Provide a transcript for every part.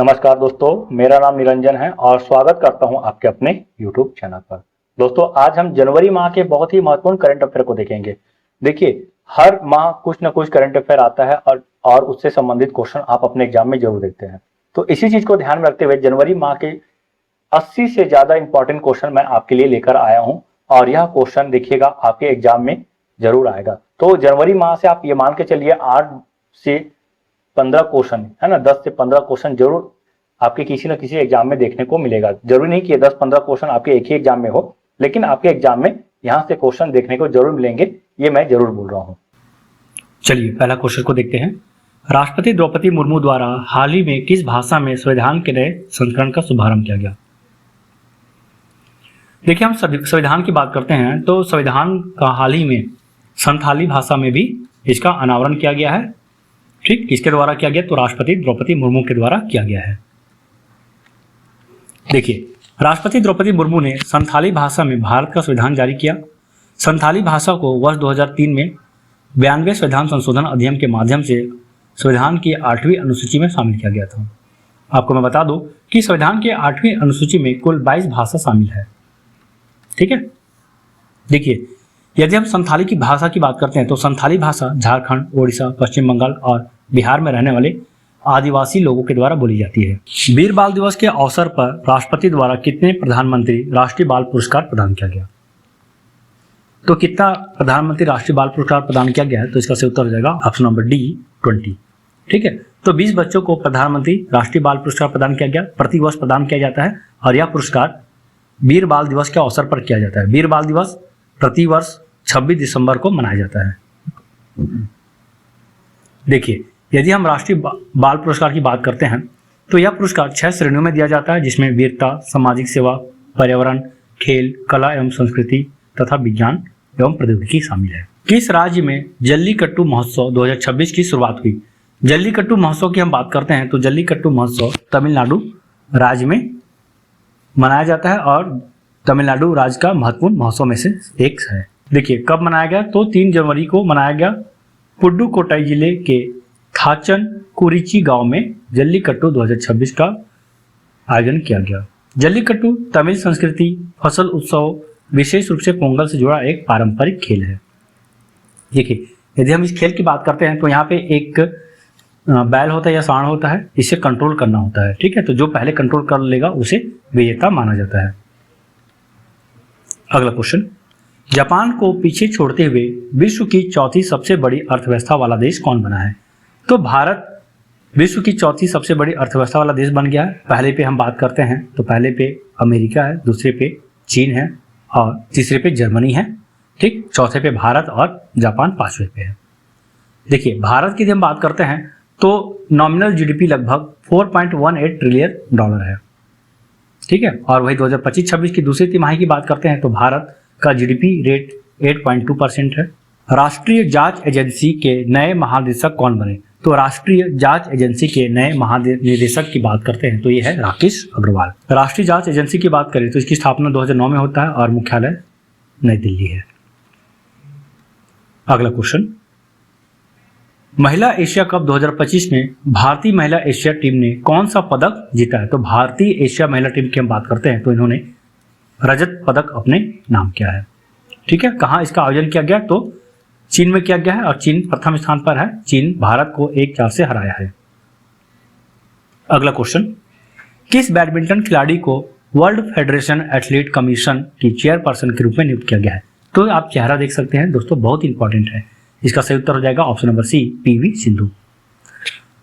नमस्कार दोस्तों, मेरा नाम निरंजन है और स्वागत करता हूं आपके अपने YouTube चैनल पर। दोस्तों, आज हम जनवरी माह के बहुत ही महत्वपूर्ण करंट अफेयर को देखेंगे। देखिए, हर माह कुछ न कुछ करंट अफेयर आता है और उससे संबंधित क्वेश्चन आप अपने एग्जाम में जरूर देखते हैं। तो इसी चीज को ध्यान में रखते हुए जनवरी माह के 80 से ज्यादा इंपॉर्टेंट क्वेश्चन मैं आपके लिए लेकर आया हूँ और यह क्वेश्चन देखिएगा आपके एग्जाम में जरूर आएगा। तो जनवरी माह से आप ये मान के चलिए 8 से 15 क्वेश्चन है ना, 10 से 15 क्वेश्चन जरूर आपके किसी न किसी एग्जाम में देखने को मिलेगा। जरूरी नहीं कि 10-15 क्वेश्चन आपके एक ही एग्जाम में हो, लेकिन आपके एग्जाम में यहाँ से क्वेश्चन देखने को जरूर मिलेंगे, ये मैं जरूर बोल रहा हूँ। चलिए पहला क्वेश्चन को देखते हैं। राष्ट्रपति द्रौपदी मुर्मू द्वारा हाल ही में किस भाषा में संविधान के नए संस्करण का शुभारंभ किया गया? देखिए, हम संविधान की बात करते हैं तो संविधान का हाल ही में संथाली भाषा में भी इसका अनावरण किया गया है। ठीक, किसके द्वारा किया गया? तो राष्ट्रपति द्रौपदी मुर्मू के द्वारा किया गया है। देखिए, राष्ट्रपति द्रौपदी मुर्मू ने संथाली भाषा में भारत का संविधान जारी किया। संथाली भाषा को वर्ष 2003 में 92वें संविधान संशोधन अधिनियम के माध्यम से संविधान की 8वीं अनुसूची में शामिल किया गया था। आपको मैं बता दूं कि संविधान की 8वीं अनुसूची में कुल 22 भाषा शामिल है। ठीक है, देखिए, यदि हम संथाली की भाषा की बात करते हैं तो संथाली भाषा झारखंड, ओडिशा, पश्चिम बंगाल और बिहार में रहने वाले आदिवासी लोगों के द्वारा बोली जाती है। वीर बाल दिवस के अवसर पर राष्ट्रपति द्वारा कितने प्रधानमंत्री राष्ट्रीय बाल पुरस्कार प्रदान किया गया? तो कितना प्रधानमंत्री राष्ट्रीय बाल पुरस्कार प्रदान किया गया है? तो इसका सही उत्तर हो जाएगा ऑप्शन नंबर डी 20। ठीक है, तो 20 बच्चों को प्रधानमंत्री राष्ट्रीय बाल पुरस्कार प्रदान किया गया, प्रतिवर्ष प्रदान किया जाता है और यह पुरस्कार वीर बाल दिवस के अवसर पर किया जाता है। वीर बाल दिवस प्रतिवर्ष 26 दिसंबर को मनाया जाता है। देखिए, यदि हम राष्ट्रीय बाल पुरस्कार की बात करते हैं तो यह पुरस्कार 6 श्रेणियों में दिया जाता है, जिसमें वीरता, सामाजिक सेवा, पर्यावरण, खेल, कला एवं संस्कृति तथा विज्ञान एवं प्रौद्योगिकी शामिल है। किस राज्य में जल्लीकट्टू महोत्सव 2026 की शुरुआत हुई? जल्लीकट्टू महोत्सव की हम बात करते हैं तो जल्लीकट्टू महोत्सव तमिलनाडु राज्य में मनाया जाता है और तमिलनाडु राज्य का महत्वपूर्ण महोत्सव में से एक है। देखिए, कब मनाया गया? तो 3 जनवरी को मनाया गया। पुडुकोट्टई जिले के थाचन कुरिची गांव में जल्लीकट्टू 2026 का आयोजन किया गया। जल्लीकट्टू तमिल संस्कृति, फसल उत्सव, विशेष रूप से पोंगल से जुड़ा एक पारंपरिक खेल है। देखिए, यदि हम इस खेल की बात करते हैं तो यहाँ पे एक बैल होता है या सांड होता है, इसे कंट्रोल करना होता है। ठीक है, तो जो पहले कंट्रोल कर लेगा उसे विजेता माना जाता है। अगला क्वेश्चन, जापान को पीछे छोड़ते हुए विश्व की चौथी सबसे बड़ी अर्थव्यवस्था वाला देश कौन बना है? तो भारत विश्व की चौथी सबसे बड़ी अर्थव्यवस्था वाला देश बन गया है। पहले पे हम बात करते हैं तो पहले पे अमेरिका है, दूसरे पे चीन है और तीसरे पे जर्मनी है। ठीक, चौथे पे भारत और जापान 5वें पे है। देखिए, भारत की यदि हम बात करते हैं तो नॉमिनल जीडीपी लगभग 4.18 ट्रिलियन डॉलर है। ठीक है, और वही 2025-26 की दूसरी तिमाही की बात करते हैं तो भारत का जीडीपी रेट 8.2% है। राष्ट्रीय जांच एजेंसी के नए महानिदेशक कौन बने? तो राष्ट्रीय जांच एजेंसी के नए महानिदेशक की बात करते हैं तो ये है राकेश अग्रवाल। राष्ट्रीय जांच एजेंसी की बात करें तो इसकी स्थापना 2009 में होता है और मुख्यालय नई दिल्ली है। अगला क्वेश्चन, महिला एशिया कप 2025 में भारतीय महिला एशिया टीम ने कौन सा पदक जीता है? तो भारतीय एशिया महिला टीम की हम बात करते हैं तो इन्होंने रजत पदक अपने नाम किया है। ठीक है, कहाँ इसका आयोजन किया गया? तो चीन में किया गया है और चीन प्रथम स्थान पर है। चीन भारत को 1-4 से हराया है। अगला क्वेश्चन, किस बैडमिंटन खिलाड़ी को वर्ल्ड फेडरेशन एथलीट कमीशन की चेयरपर्सन के रूप में नियुक्त किया गया है? तो आप चेहरा देख सकते हैं दोस्तों, बहुत इंपॉर्टेंट है। इसका सही उत्तर हो जाएगा option number C, PV Sindhu.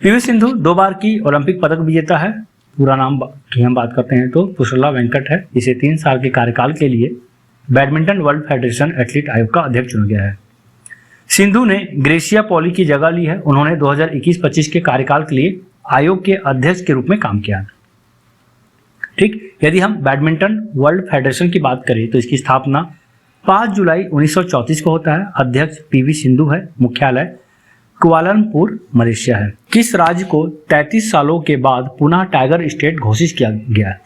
PV Sindhu 2 बार की ओलंपिक पदक विजेता है। पूरा नाम की हम बात करते हैं तो पुष्पला वेंकट है। इसे 3 साल के कार्यकाल के लिए बैडमिंटन वर्ल्ड फेडरेशन एथलीट आयोग का अध्यक्ष चुना गया है। सिंधु ने ग्रेसिया पॉली की जगह ली है। उन्होंने 2021-25 के कार्यकाल के लिए आयोग के अध्यक्ष के रूप में काम किया। ठीक, यदि हम बैडमिंटन वर्ल्ड फेडरेशन की बात करें तो इसकी स्थापना 5 जुलाई 1934 को होता है। अध्यक्ष पीवी सिंधु है। मुख्यालय कुआलालंपुर, मलेशिया है। किस राज्य को 33 सालों के बाद पुनः टाइगर स्टेट घोषित किया गया है?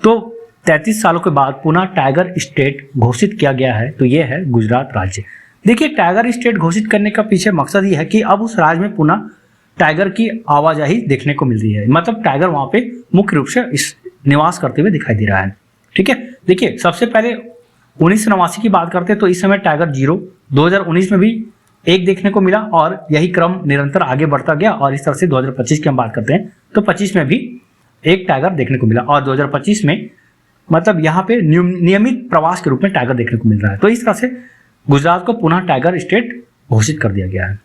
तो 33 सालों के बाद पुनः टाइगर स्टेट घोषित किया गया है तो यह है गुजरात राज्य। देखिए, टाइगर स्टेट घोषित करने का पीछे मकसद ये है कि अब उस राज्य में पुनः टाइगर की आवाजाही देखने को मिल रही है, मतलब टाइगर वहां पे मुख्य रूप से इस निवास करते हुए दिखाई दे रहा है। ठीक है, देखिए सबसे पहले 1989 की बात करते हैं तो इस समय टाइगर 0, 2019 में भी 1 देखने को मिला और यही क्रम निरंतर आगे बढ़ता गया और इस तरह से 2025 की हम बात करते हैं तो 25 में भी 1 टाइगर देखने को मिला और 2025 में मतलब यहाँ पे नियमित प्रवास के रूप में टाइगर देखने को मिल रहा है। तो इस तरह से गुजरात को पुनः टाइगर स्टेट घोषित कर दिया गया है।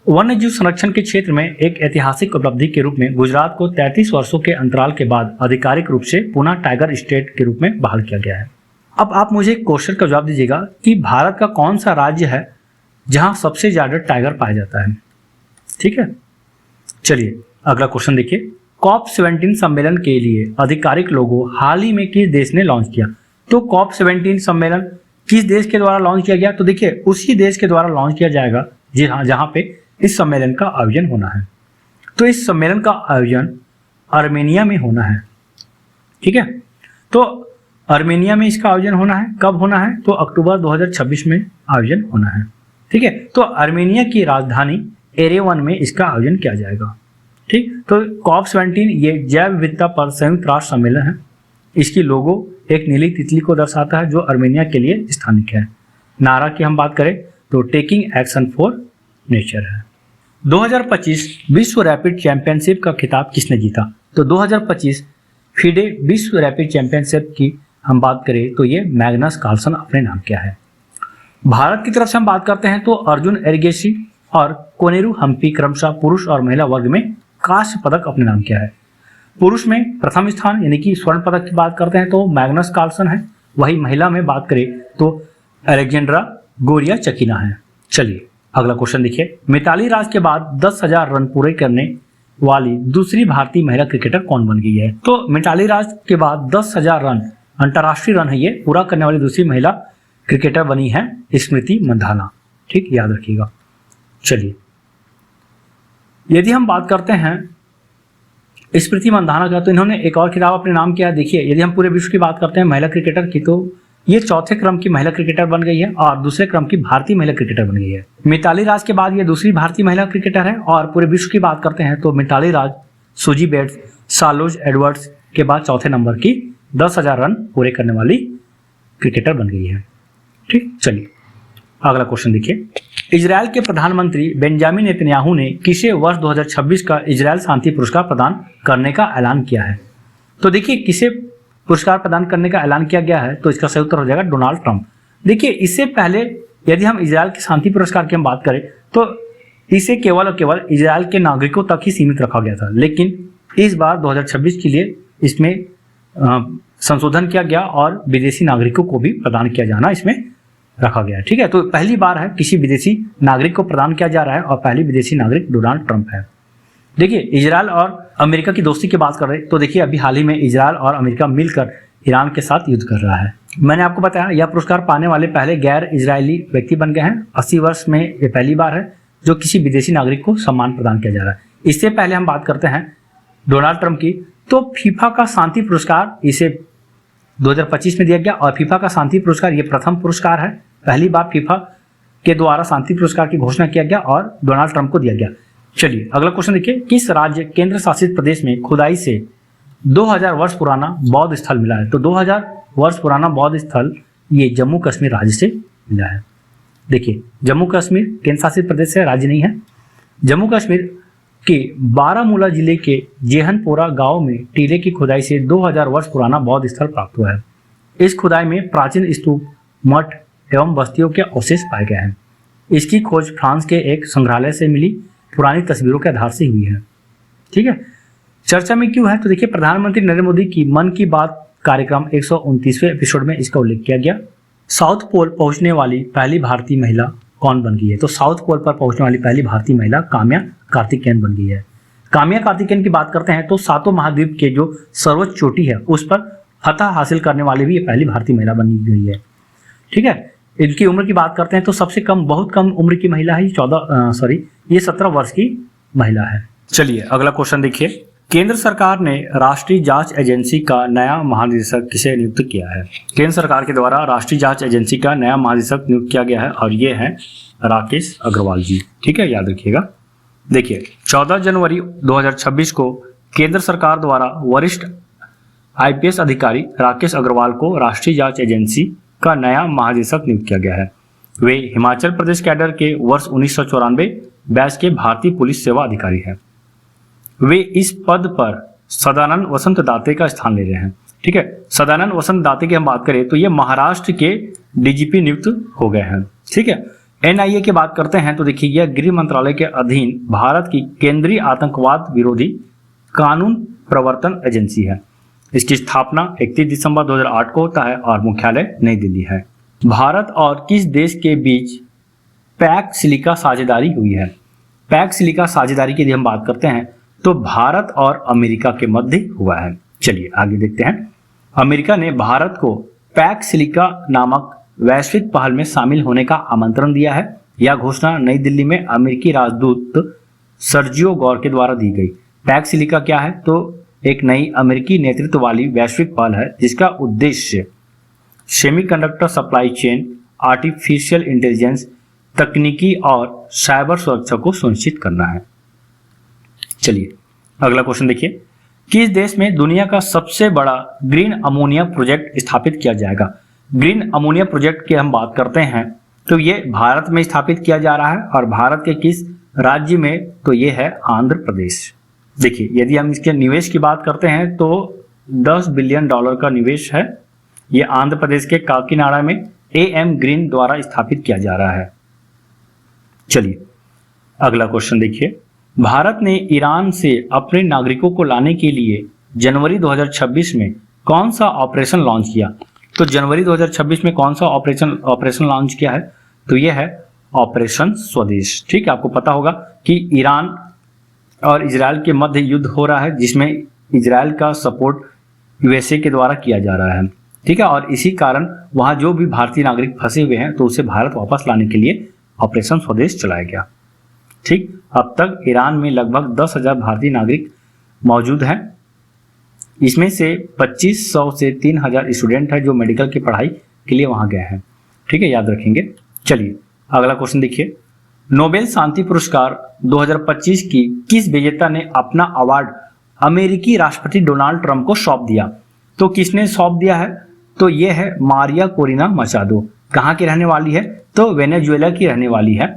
वन्य जीव संरक्षण के क्षेत्र में एक ऐतिहासिक उपलब्धि के रूप में गुजरात को 33 वर्षों के अंतराल के बाद आधिकारिक रूप से पुनः टाइगर स्टेट के रूप में बहाल किया गया है। अब आप मुझे एक क्वेश्चन का जवाब दीजिएगा कि भारत का कौन सा राज्य है जहां सबसे ज्यादा टाइगर पाया जाता है। ठीक है, चलिए अगला क्वेश्चन देखिए। COP17 सम्मेलन के लिए आधिकारिक लोगो हाल ही में किस देश ने लॉन्च किया? तो COP17 सम्मेलन किस देश के द्वारा लॉन्च किया गया? तो देखिए उसी देश के द्वारा लॉन्च किया जाएगा जी हाँ, जहां पे इस सम्मेलन का आयोजन होना है। तो इस सम्मेलन का आयोजन आर्मेनिया में होना है। ठीक है, तो आर्मेनिया में इसका आयोजन होना है। कब होना है? तो अक्टूबर 2026 में आयोजन होना है। ठीक है, तो आर्मेनिया की राजधानी एरेवन में इसका आयोजन किया जाएगा। ठीक, तो COP17 ये जैव विविधता पर संयुक्त राष्ट्र सम्मेलन है। इसकी लोगो एक नीली तितली को दर्शाता है जो आर्मेनिया के लिए स्थानिक है। नारा की हम बात करें तो टेकिंग एक्शन फॉर नेचर है। 2025 विश्व रैपिड चैंपियनशिप का खिताब किसने जीता? तो 2025 फीडे विश्व रैपिड चैंपियनशिप की हम बात करें तो ये मैग्नस कार्लसन अपने नाम किया है। भारत की तरफ से हम बात करते हैं तो अर्जुन एरिगेसी और कोनेरू हम्पी क्रमशः पुरुष और महिला वर्ग में कांस्य पदक अपने नाम किया है। पुरुष में प्रथम स्थान यानी कि स्वर्ण पदक की बात करते हैं तो मैग्नस कार्लसन है। वही महिला में बात करें तो अलेक्जेंड्रा गोरिया चकीना है। चलिए अगला क्वेश्चन देखिए। मिताली राज के बाद 10,000 रन पूरे करने वाली दूसरी भारतीय महिला क्रिकेटर कौन बन गई है? तो मिताली राज के बाद 10,000 रन अंतर्राष्ट्रीय रन है ये पूरा करने वाली दूसरी महिला क्रिकेटर बनी है स्मृति मंधाना। ठीक, याद रखिएगा। चलिए यदि हम बात करते हैं स्मृति मंधाना का तो इन्होंने एक और खिताब अपने नाम किया। देखिए यदि हम पूरे विश्व की बात करते हैं महिला क्रिकेटर की तो ये चौथे क्रम की महिला क्रिकेटर बन गई है और दूसरे क्रम की भारतीय महिला क्रिकेटर बन गई है। मिताली राज के बाद ये दूसरी भारतीय महिला क्रिकेटर है और पूरे विश्व की बात करते हैं तो मिताली राज, सूजी बेट्स, सालोज एडवर्ड्स के बाद चौथे नंबर की 10,000 रन पूरे करने वाली क्रिकेटर बन गई है। ठीक, चलिए अगला क्वेश्चन देखिए। इजरायल के प्रधानमंत्री बेंजामिन नेतन्याहू ने किसे वर्ष 2026 का इजरायल शांति पुरस्कार प्रदान करने का ऐलान किया है? तो देखिए किसे पुरस्कार प्रदान करने का ऐलान किया गया है तो इसका सही उत्तर हो जाएगा डोनाल्ड ट्रंप। देखिए इससे पहले यदि हम इजरायल के शांति पुरस्कार की हम बात करें तो इसे केवल और केवल इजरायल के नागरिकों तक ही सीमित रखा गया था, लेकिन इस बार 2026 के लिए इसमें संशोधन किया गया और विदेशी नागरिकों को भी प्रदान किया जाना इसमें रखा गया है। ठीक है, तो पहली बार है किसी विदेशी नागरिक को प्रदान किया जा रहा है और पहली विदेशी नागरिक डोनाल्ड ट्रंप है। देखिए इजरायल और अमेरिका की दोस्ती की बात कर रहे हैं तो देखिए अभी हाल ही में इजरायल और अमेरिका मिलकर ईरान के साथ युद्ध कर रहा है। मैंने आपको बताया यह पुरस्कार पाने वाले पहले गैर इजरायली व्यक्ति बन गए हैं। 80 वर्ष में ये पहली बार है जो किसी विदेशी नागरिक को सम्मान प्रदान किया जा रहा है। इससे पहले हम बात करते हैं डोनाल्ड ट्रंप की तो फीफा का शांति पुरस्कार इसे 2025 में दिया गया और फीफा का शांति पुरस्कार ये प्रथम पुरस्कार है। पहली बार फीफा के द्वारा शांति पुरस्कार की घोषणा किया गया और डोनाल्ड ट्रंप को दिया गया। चलिए अगला क्वेश्चन देखिए। किस राज्य केंद्र शासित प्रदेश में खुदाई से 2000 वर्ष पुराना बौद्ध स्थल मिला है? तो 2000 वर्ष पुराना बौद्ध स्थल ये जम्मू कश्मीर राज्य से मिला है। देखिए जम्मू कश्मीर केंद्र शासित प्रदेश है, राज्य नहीं है। जम्मू कश्मीर के बारामूला जिले के जेहनपोरा गांव में टीले की खुदाई से 2000 वर्ष पुराना बौद्ध स्थल प्राप्त हुआ है। इस खुदाई में प्राचीन स्तूप, मठ एवं बस्तियों के अवशेष पाए गए हैं। इसकी खोज फ्रांस के एक संग्रहालय से मिली पुरानी तस्वीरों के आधार से हुई है। ठीक है, चर्चा में क्यों है? तो देखिए प्रधानमंत्री नरेंद्र मोदी की मन की बात कार्यक्रम 129वें एपिसोड में इसका उल्लेख किया गया। साउथ पोल पहुंचने वाली पहली भारतीय महिला कौन बन गई है? तो साउथ पोल पर पहुंचने वाली पहली भारतीय महिला काम्या कार्तिकेयन बन गई है। काम्या कार्तिकेयन की बात करते हैं तो सातों महाद्वीप के जो सर्वोच्च चोटी है उस पर फतह हासिल करने वाली भी ये पहली भारतीय महिला बनी गई है। ठीक है, इनकी उम्र की बात करते हैं तो सबसे कम, बहुत कम उम्र की महिला है, ये 17 वर्ष की महिला है। चलिए अगला क्वेश्चन देखिए। केंद्र सरकार ने राष्ट्रीय जांच एजेंसी का नया महानिदेशक किसे नियुक्त किया है? केंद्र सरकार के द्वारा राष्ट्रीय जांच एजेंसी का नया महानिदेशक नियुक्त किया गया है और ये है राकेश अग्रवाल जी। ठीक है, याद रखिएगा। देखिए 14 जनवरी 2026 को केंद्र सरकार द्वारा वरिष्ठ आईपीएस अधिकारी राकेश अग्रवाल को राष्ट्रीय जांच एजेंसी का नया महानिदेशक नियुक्त किया गया है। वे हिमाचल प्रदेश कैडर के वर्ष 1994 बैच के भारतीय पुलिस सेवा अधिकारी हैं। वे इस पद पर सदानंद वसंत दाते का स्थान ले रहे हैं। ठीक है, सदानंद वसंत दाते की हम बात करें तो ये महाराष्ट्र के डीजीपी नियुक्त हो गए हैं। ठीक है, एनआईए की बात करते हैं तो देखिए यह गृह मंत्रालय के अधीन भारत की केंद्रीय आतंकवाद विरोधी कानून प्रवर्तन एजेंसी है। इसकी स्थापना 31 दिसंबर 2008 को होता है और मुख्यालय नई दिल्ली है। भारत और किस देश के बीच पैक्ट सिलिका साझेदारी हुई है? पैक्ट सिलिका साझेदारी की यदि हम बात करते हैं तो भारत और अमेरिका के मध्य हुआ है। चलिए आगे देखते हैं। अमेरिका ने भारत को पैक्ट सिलिका नामक वैश्विक पहल में शामिल होने का आमंत्रण दिया है। यह घोषणा नई दिल्ली में अमेरिकी राजदूत सर्जियो गौर के द्वारा दी गई। पैक्ट सिलिका क्या है? तो एक नई अमेरिकी नेतृत्व वाली वैश्विक पहल है जिसका उद्देश्य semiconductor supply chain, artificial intelligence तकनीकी और साइबर सुरक्षा को सुनिश्चित करना है। चलिए अगला क्वेश्चन देखिए। किस देश में दुनिया का सबसे बड़ा ग्रीन अमोनिया प्रोजेक्ट स्थापित किया जाएगा? ग्रीन अमोनिया प्रोजेक्ट की हम बात करते हैं तो ये भारत में स्थापित किया जा रहा है और भारत के किस राज्य में? तो ये है आंध्र प्रदेश। देखिए यदि हम इसके निवेश की बात करते हैं तो $10 बिलियन का निवेश है। ये आंध्र प्रदेश के काकीनाडा में AM ग्रीन द्वारा स्थापित किया जा रहा है। चलिए अगला क्वेश्चन देखिए। भारत ने ईरान से अपने नागरिकों को लाने के लिए जनवरी 2026 में कौन सा ऑपरेशन लॉन्च किया? तो जनवरी 2026 में कौन सा ऑपरेशन लॉन्च किया है? तो यह है ऑपरेशन स्वदेश। ठीक है, आपको पता होगा कि ईरान और इजराइल के मध्य युद्ध हो रहा है जिसमें इजराइल का सपोर्ट यूएसए के द्वारा किया जा रहा है। ठीक है, और इसी कारण वहां जो भी भारतीय नागरिक फंसे हुए हैं तो उसे भारत वापस लाने के लिए ऑपरेशन स्वदेश चलाया गया। ठीक, अब तक ईरान में लगभग 10,000 भारतीय नागरिक मौजूद हैं। इसमें से 2500 से 3000 स्टूडेंट हैं जो मेडिकल की पढ़ाई के लिए वहां गए हैं। ठीक है, याद रखेंगे। चलिए अगला क्वेश्चन देखिए। नोबेल शांति पुरस्कार 2025 की किस विजेता ने अपना अवार्ड अमेरिकी राष्ट्रपति डोनाल्ड ट्रंप को सौंप दिया? तो किसने सौंप दिया है? तो ये है मारिया कोरिना मचाडो। कहाँ की रहने वाली है? तो वेनेजुएला की रहने वाली है।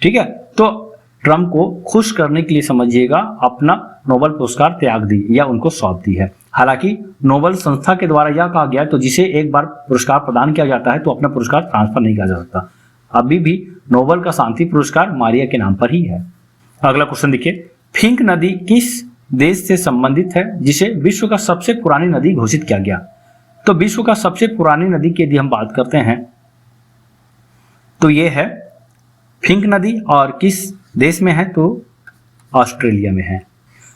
ठीक है, तो ट्रंप को खुश करने के लिए समझिएगा अपना नोबेल पुरस्कार त्याग दी या उनको सौंप दी है। हालांकि नोबेल संस्था के द्वारा यह कहा गया तो जिसे एक बार पुरस्कार प्रदान किया जाता है तो अपना पुरस्कार ट्रांसफर नहीं किया जा सकता। अभी भी नोबेल का शांति पुरस्कार मारिया के नाम पर ही है। अगला क्वेश्चन देखिए। फिंक नदी किस देश से संबंधित है जिसे विश्व का सबसे पुरानी नदी घोषित किया गया? तो विश्व का सबसे पुरानी नदी की यदि हम बात करते हैं तो ये है फिंक नदी और किस देश में है? तो ऑस्ट्रेलिया में है।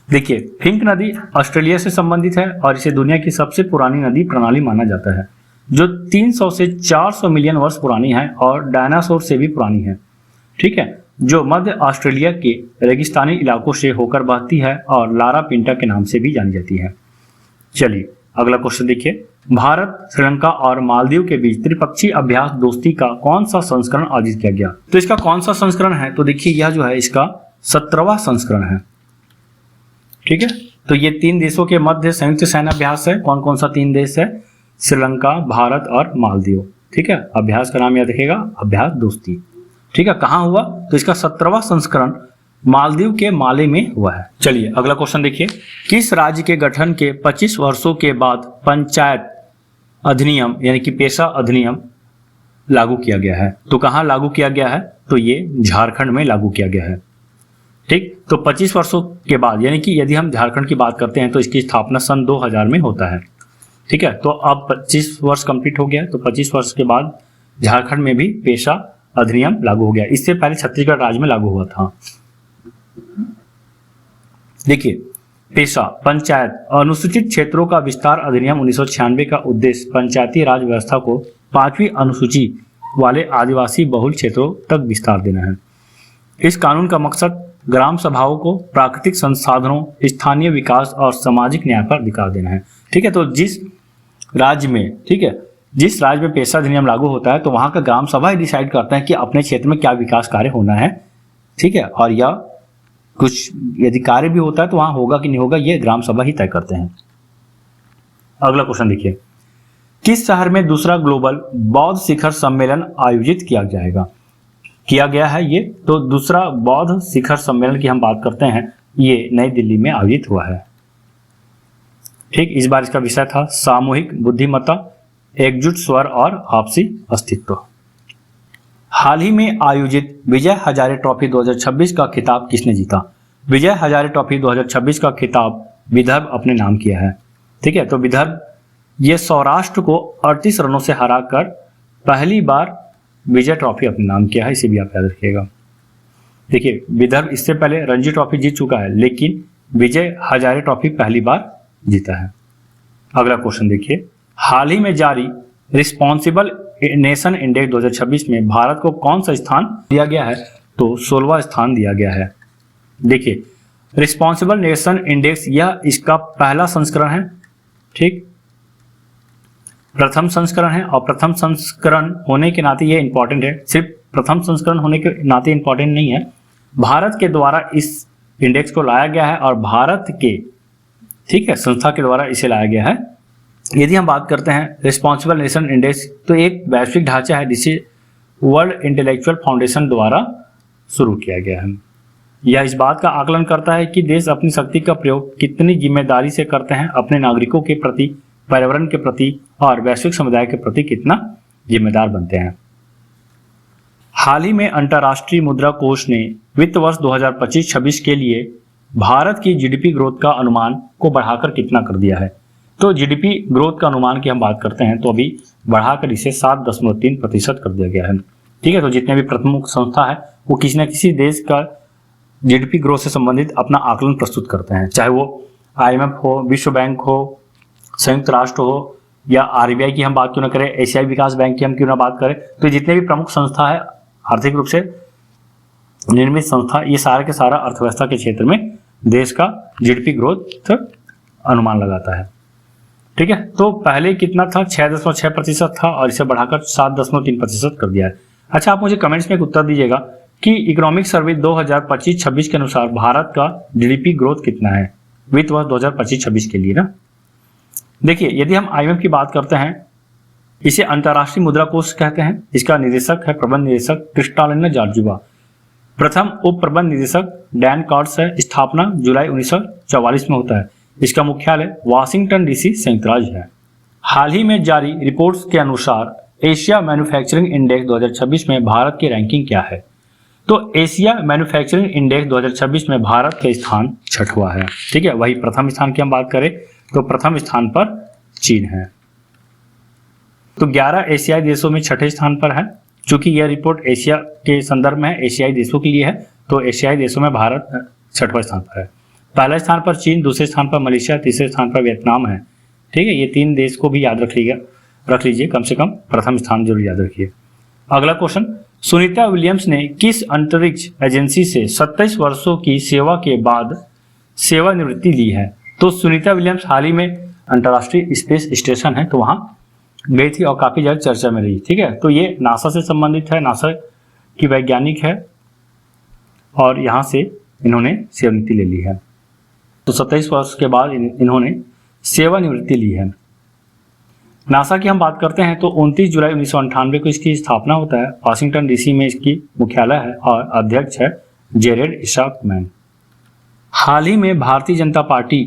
देखिए फिंक नदी ऑस्ट्रेलिया से संबंधित है और इसे दुनिया की सबसे पुरानी नदी प्रणाली माना जाता है जो 300 से 400 मिलियन वर्ष पुरानी है और डायनासोर से भी पुरानी है। ठीक है, जो मध्य ऑस्ट्रेलिया के रेगिस्तानी इलाकों से होकर बहती है और लारा पिंटा के नाम से भी जानी जाती है। चलिए अगला क्वेश्चन देखिए। भारत, श्रीलंका और मालदीव के बीच त्रिपक्षीय अभ्यास दोस्ती का कौन सा संस्करण आयोजित किया गया? तो इसका कौन सा संस्करण है? तो देखिए यह जो है इसका 17वां संस्करण है। ठीक है, तो ये 3 देशों के मध्य संयुक्त सैन्य अभ्यास है। कौन कौन सा 3 देश है? श्रीलंका, भारत और मालदीव। ठीक है, अभ्यास का नाम याद रखिएगा, अभ्यास दोस्ती। ठीक है, कहाँ हुआ? तो इसका 17वां संस्करण मालदीव के माले में हुआ है। चलिए अगला क्वेश्चन देखिए। किस राज्य के गठन के 25 वर्षों के बाद पंचायत अधिनियम यानी कि पेशा अधिनियम लागू किया गया है? तो कहाँ लागू किया गया है? तो ये झारखंड में लागू किया गया है। ठीक, तो 25 वर्षों के बाद यानी कि यदि हम झारखंड की बात करते हैं तो इसकी स्थापना सन 2000 में होता है। ठीक है, तो अब 25 वर्ष कंप्लीट हो गया तो 25 वर्ष के बाद झारखंड में भी पेशा अधिनियम लागू हो गया। इससे पहले छत्तीसगढ़ राज्य में लागू हुआ था। देखिए पेशा, पंचायत, अनुसूचित क्षेत्रों का विस्तार अधिनियम 1996 का उद्देश्य पंचायती राज व्यवस्था को 5वीं अनुसूची वाले आदिवासी बहुल क्षेत्रों तक विस्तार देना है। इस कानून का मकसद ग्राम सभाओं को प्राकृतिक संसाधनों, स्थानीय विकास और सामाजिक न्याय पर अधिकार देना है। ठीक है, तो जिस राज्य में पेशा अधिनियम लागू होता है तो वहां का ग्राम सभा ही डिसाइड करता है कि अपने क्षेत्र में क्या विकास कार्य होना है। ठीक है, और यह कुछ यदि कार्य भी होता है तो वहां होगा कि नहीं होगा ये ग्राम सभा ही तय करते हैं। अगला क्वेश्चन देखिए, किस शहर में दूसरा ग्लोबल बौद्ध शिखर सम्मेलन आयोजित किया गया है ये? तो दूसरा बौद्ध शिखर सम्मेलन की हम बात करते हैं, ये नई दिल्ली में आयोजित हुआ है। ठीक, इस बार इसका विषय था सामूहिक बुद्धिमत्ता, एकजुट स्वर और आपसी अस्तित्व। हाल ही में आयोजित विजय हजारे ट्रॉफी 2026 का खिताब किसने जीता? विजय हजारे ट्रॉफी 2026 का खिताब विदर्भ अपने नाम किया है। ठीक है, तो विदर्भ ये सौराष्ट्र को 38 रनों से हराकर पहली बार विजय ट्रॉफी अपने नाम किया है, इसे भी आप याद रखिएगा। देखिए, विदर्भ इससे पहले रणजी ट्रॉफी जीत चुका है, लेकिन विजय हजारे ट्रॉफी पहली बार जीता है। अगला क्वेश्चन देखिए, हाल ही में जारी रिस्पॉन्सिबल नेशन इंडेक्स 2026 में भारत को कौन सा स्थान दिया गया है? तो 16वां स्थान दिया गया है। देखिए, रिस्पॉन्सिबल नेशन इंडेक्स यह इसका पहला संस्करण है। ठीक, प्रथम संस्करण है, और प्रथम संस्करण होने के नाते ये इंपॉर्टेंट है। सिर्फ प्रथम संस्करण होने के नाते इंपॉर्टेंट नहीं है, भारत के द्वारा इस इंडेक्स को लाया गया है और भारत के ठीक है संस्था के द्वारा इसे लाया गया है। यदि हम बात करते हैं रिस्पॉन्सिबल नेशन इंडेक्स, तो एक वैश्विक ढांचा है जिसे वर्ल्ड इंटेलेक्चुअल फाउंडेशन द्वारा शुरू किया गया है। यह इस बात का आकलन करता है कि देश अपनी शक्ति का प्रयोग कितनी जिम्मेदारी से करते हैं, अपने नागरिकों के प्रति, पर्यावरण के प्रति और वैश्विक समुदाय के प्रति कितना जिम्मेदार बनते हैं। हाल ही में अंतर्राष्ट्रीय मुद्रा कोष ने वित्त वर्ष 2025-26 के लिए भारत की जीडीपी ग्रोथ का अनुमान को बढ़ाकर कितना कर दिया है? तो जीडीपी ग्रोथ का अनुमान की हम बात करते हैं तो अभी बढ़ाकर इसे 7.3% कर दिया गया है। ठीक है, तो जितने भी प्रमुख संस्था है वो किसी न किसी देश का जीडीपी ग्रोथ से संबंधित अपना आकलन प्रस्तुत करते हैं, चाहे वो IMF हो, विश्व बैंक हो, संयुक्त राष्ट्र हो, या RBI की हम बात क्यों ना करें, एशियाई विकास बैंक की हम क्यों ना बात करें, तो जितने भी प्रमुख संस्था है आर्थिक रूप से निर्मित संस्था, ये सारा के सारा अर्थव्यवस्था के क्षेत्र में देश का जीडीपी ग्रोथ अनुमान लगाता है। ठीक है, तो पहले कितना था? 6.6% था और इसे बढ़ाकर 7.3% कर दिया है। अच्छा, आप मुझे कमेंट्स में एक उत्तर दीजिएगा कि इकोनॉमिक सर्वे 2025-26 के अनुसार भारत का जीडीपी ग्रोथ कितना है वित्त वर्ष 2025-26 के लिए ना। देखिए, यदि हम IMF की बात करते हैं, इसे अंतर्राष्ट्रीय मुद्रा कोष कहते हैं। इसका निदेशक है प्रबंध निदेशक क्रिस्टालिना जॉर्जिवा। प्रथम उप प्रबंध निदेशक डैन कॉट्स है। स्थापना जुलाई 1944 में होता है। इसका मुख्यालय वाशिंगटन DC संयुक्त राज्य है। हाल ही में जारी रिपोर्ट्स के अनुसार एशिया मैन्युफैक्चरिंग इंडेक्स 2026 में भारत की रैंकिंग क्या है? तो एशिया मैन्युफैक्चरिंग इंडेक्स 2026 में भारत का स्थान 6वां है। ठीक है, वही प्रथम स्थान की हम बात करें तो प्रथम स्थान पर चीन है। तो 11 एशियाई देशों में 6ठे स्थान पर है। चूंकि यह रिपोर्ट एशिया के संदर्भ में है, एशियाई देशों के लिए है, तो एशियाई देशों में भारत 6वां स्थान पर है। पहले स्थान पर चीन, दूसरे स्थान पर मलेशिया, तीसरे स्थान पर वियतनाम है। ठीक है, ये 3 देश को भी याद रख लीजिए, कम से कम प्रथम स्थान जरूर याद रखिए। अगला क्वेश्चन, सुनीता विलियम्स ने किस अंतरिक्ष एजेंसी से 27 वर्षों की सेवा के बाद सेवानिवृत्ति ली है? तो सुनीता विलियम्स हाल ही में अंतर्राष्ट्रीय स्पेस स्टेशन है तो वहां गई थी और काफी ज्यादा चर्चा में रही। ठीक है, तो ये नासा से संबंधित है, नासा की वैज्ञानिक है और यहाँ से इन्होंने सेवानिवृत्ति ले ली है। तो 27 वर्ष के बाद इन्होंने सेवानिवृत्ति ली है। नासा की हम बात करते हैं तो 29 जुलाई 1998 को इसकी स्थापना होता है। वाशिंगटन DC में इसकी मुख्यालय है और अध्यक्ष है जेरेड इशाकमैन। हाल ही में भारतीय जनता पार्टी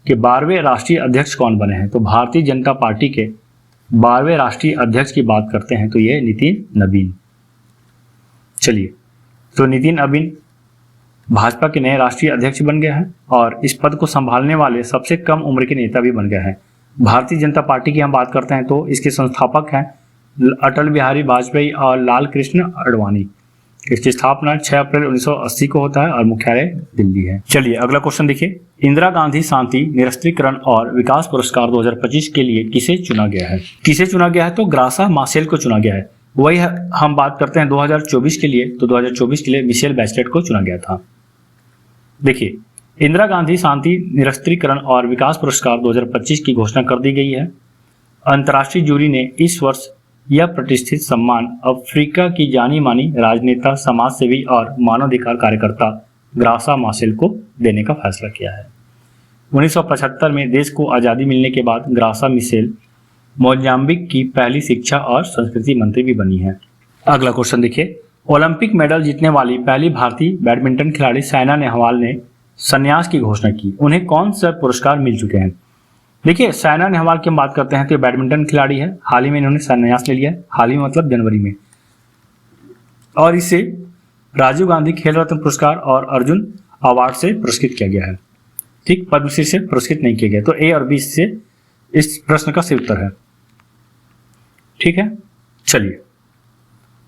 के 12वें राष्ट्रीय अध्यक्ष कौन बने हैं? तो भारतीय जनता पार्टी के 12वें राष्ट्रीय अध्यक्ष की बात करते हैं तो ये नितिन नवीन। चलिए, तो नितिन नवीन भाजपा के नए राष्ट्रीय अध्यक्ष बन गए हैं और इस पद को संभालने वाले सबसे कम उम्र के नेता भी बन गए हैं। भारतीय जनता पार्टी की हम बात करते हैं तो इसके संस्थापक हैं अटल बिहारी वाजपेयी और लाल कृष्ण आडवाणी। इसकी स्थापना 6 अप्रैल 1980 को होता है और मुख्यालय दिल्ली है। चलिए, अगला क्वेश्चन देखिए, इंदिरा गांधी शांति निरस्त्रीकरण और विकास पुरस्कार 2025 के लिए किसे चुना गया है? किसे चुना गया है? तो ग्रासा मासेल को चुना गया है। वही हम बात करते हैं 2024 के लिए, तो 2024 के लिए मिशेल बैचलेट को चुना गया था। देखिए, इंदिरा गांधी शांति निरस्त्रीकरण और विकास पुरस्कार 2025 की घोषणा कर दी गई है। अंतर्राष्ट्रीय जूरी ने इस वर्ष यह प्रतिष्ठित सम्मान अफ्रीका की जानी मानी राजनेता, समाज सेवी और मानवाधिकार कार्यकर्ता ग्रासा मासेल को देने का फैसला किया है। 1975 में देश को आज़ादी मिलने के बाद ग्रासा मासेल मोजाम्बिक की पहली शिक्षा और संस्कृति मंत्री भी बनी है। अगला क्वेश्चन देखिए, ओलंपिक मेडल जीतने वाली पहली भारतीय बैडमिंटन खिलाड़ी साइना नेहवाल ने संन्यास की घोषणा की। उन्हें कौन से पुरस्कार मिल चुके हैं? देखिए, साइना नेहवाल की हम बात करते हैं तो ये बैडमिंटन खिलाड़ी है। हाल ही में इन्होंने संन्यास ले लिया है, हाल ही में मतलब जनवरी में, और इसे राजीव गांधी खेल रत्न पुरस्कार और अर्जुन अवार्ड से पुरस्कृत किया गया है। ठीक, पद्मश्री से पुरस्कृत नहीं किया गया। तो ए और बी से इस प्रश्न का सही उत्तर है। ठीक है, चलिए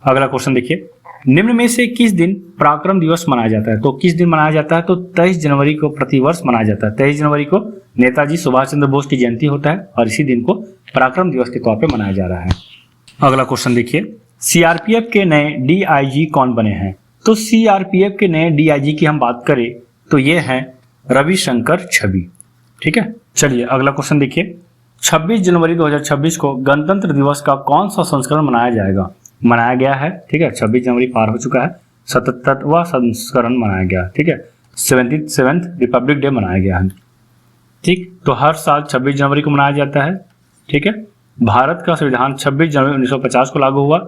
अगला क्वेश्चन देखिए, निम्न में से किस दिन पराक्रम दिवस मनाया जाता है? तो किस दिन मनाया जाता है? तो 23 जनवरी को प्रतिवर्ष मनाया जाता है। 23 जनवरी को नेताजी सुभाष चंद्र बोस की जयंती होता है और इसी दिन को पराक्रम दिवस के तौर पे मनाया जा रहा है। अगला क्वेश्चन देखिए, सीआरपीएफ के नए डीआईजी कौन बने हैं? तो सीआरपीएफ के नए डीआईजी की हम बात करें तो ये हैं रविशंकर छवि। ठीक है, चलिए अगला क्वेश्चन देखिए, 26 जनवरी 2026 को गणतंत्र दिवस का कौन सा संस्करण मनाया गया है? ठीक है, 26 जनवरी पार हो चुका है, 77वां संस्करण मनाया गया। ठीक है, 77th रिपब्लिक डे मनाया गया है। ठीक, तो हर साल 26 जनवरी को मनाया जाता है। ठीक है, भारत का संविधान 26 जनवरी 1950 को लागू हुआ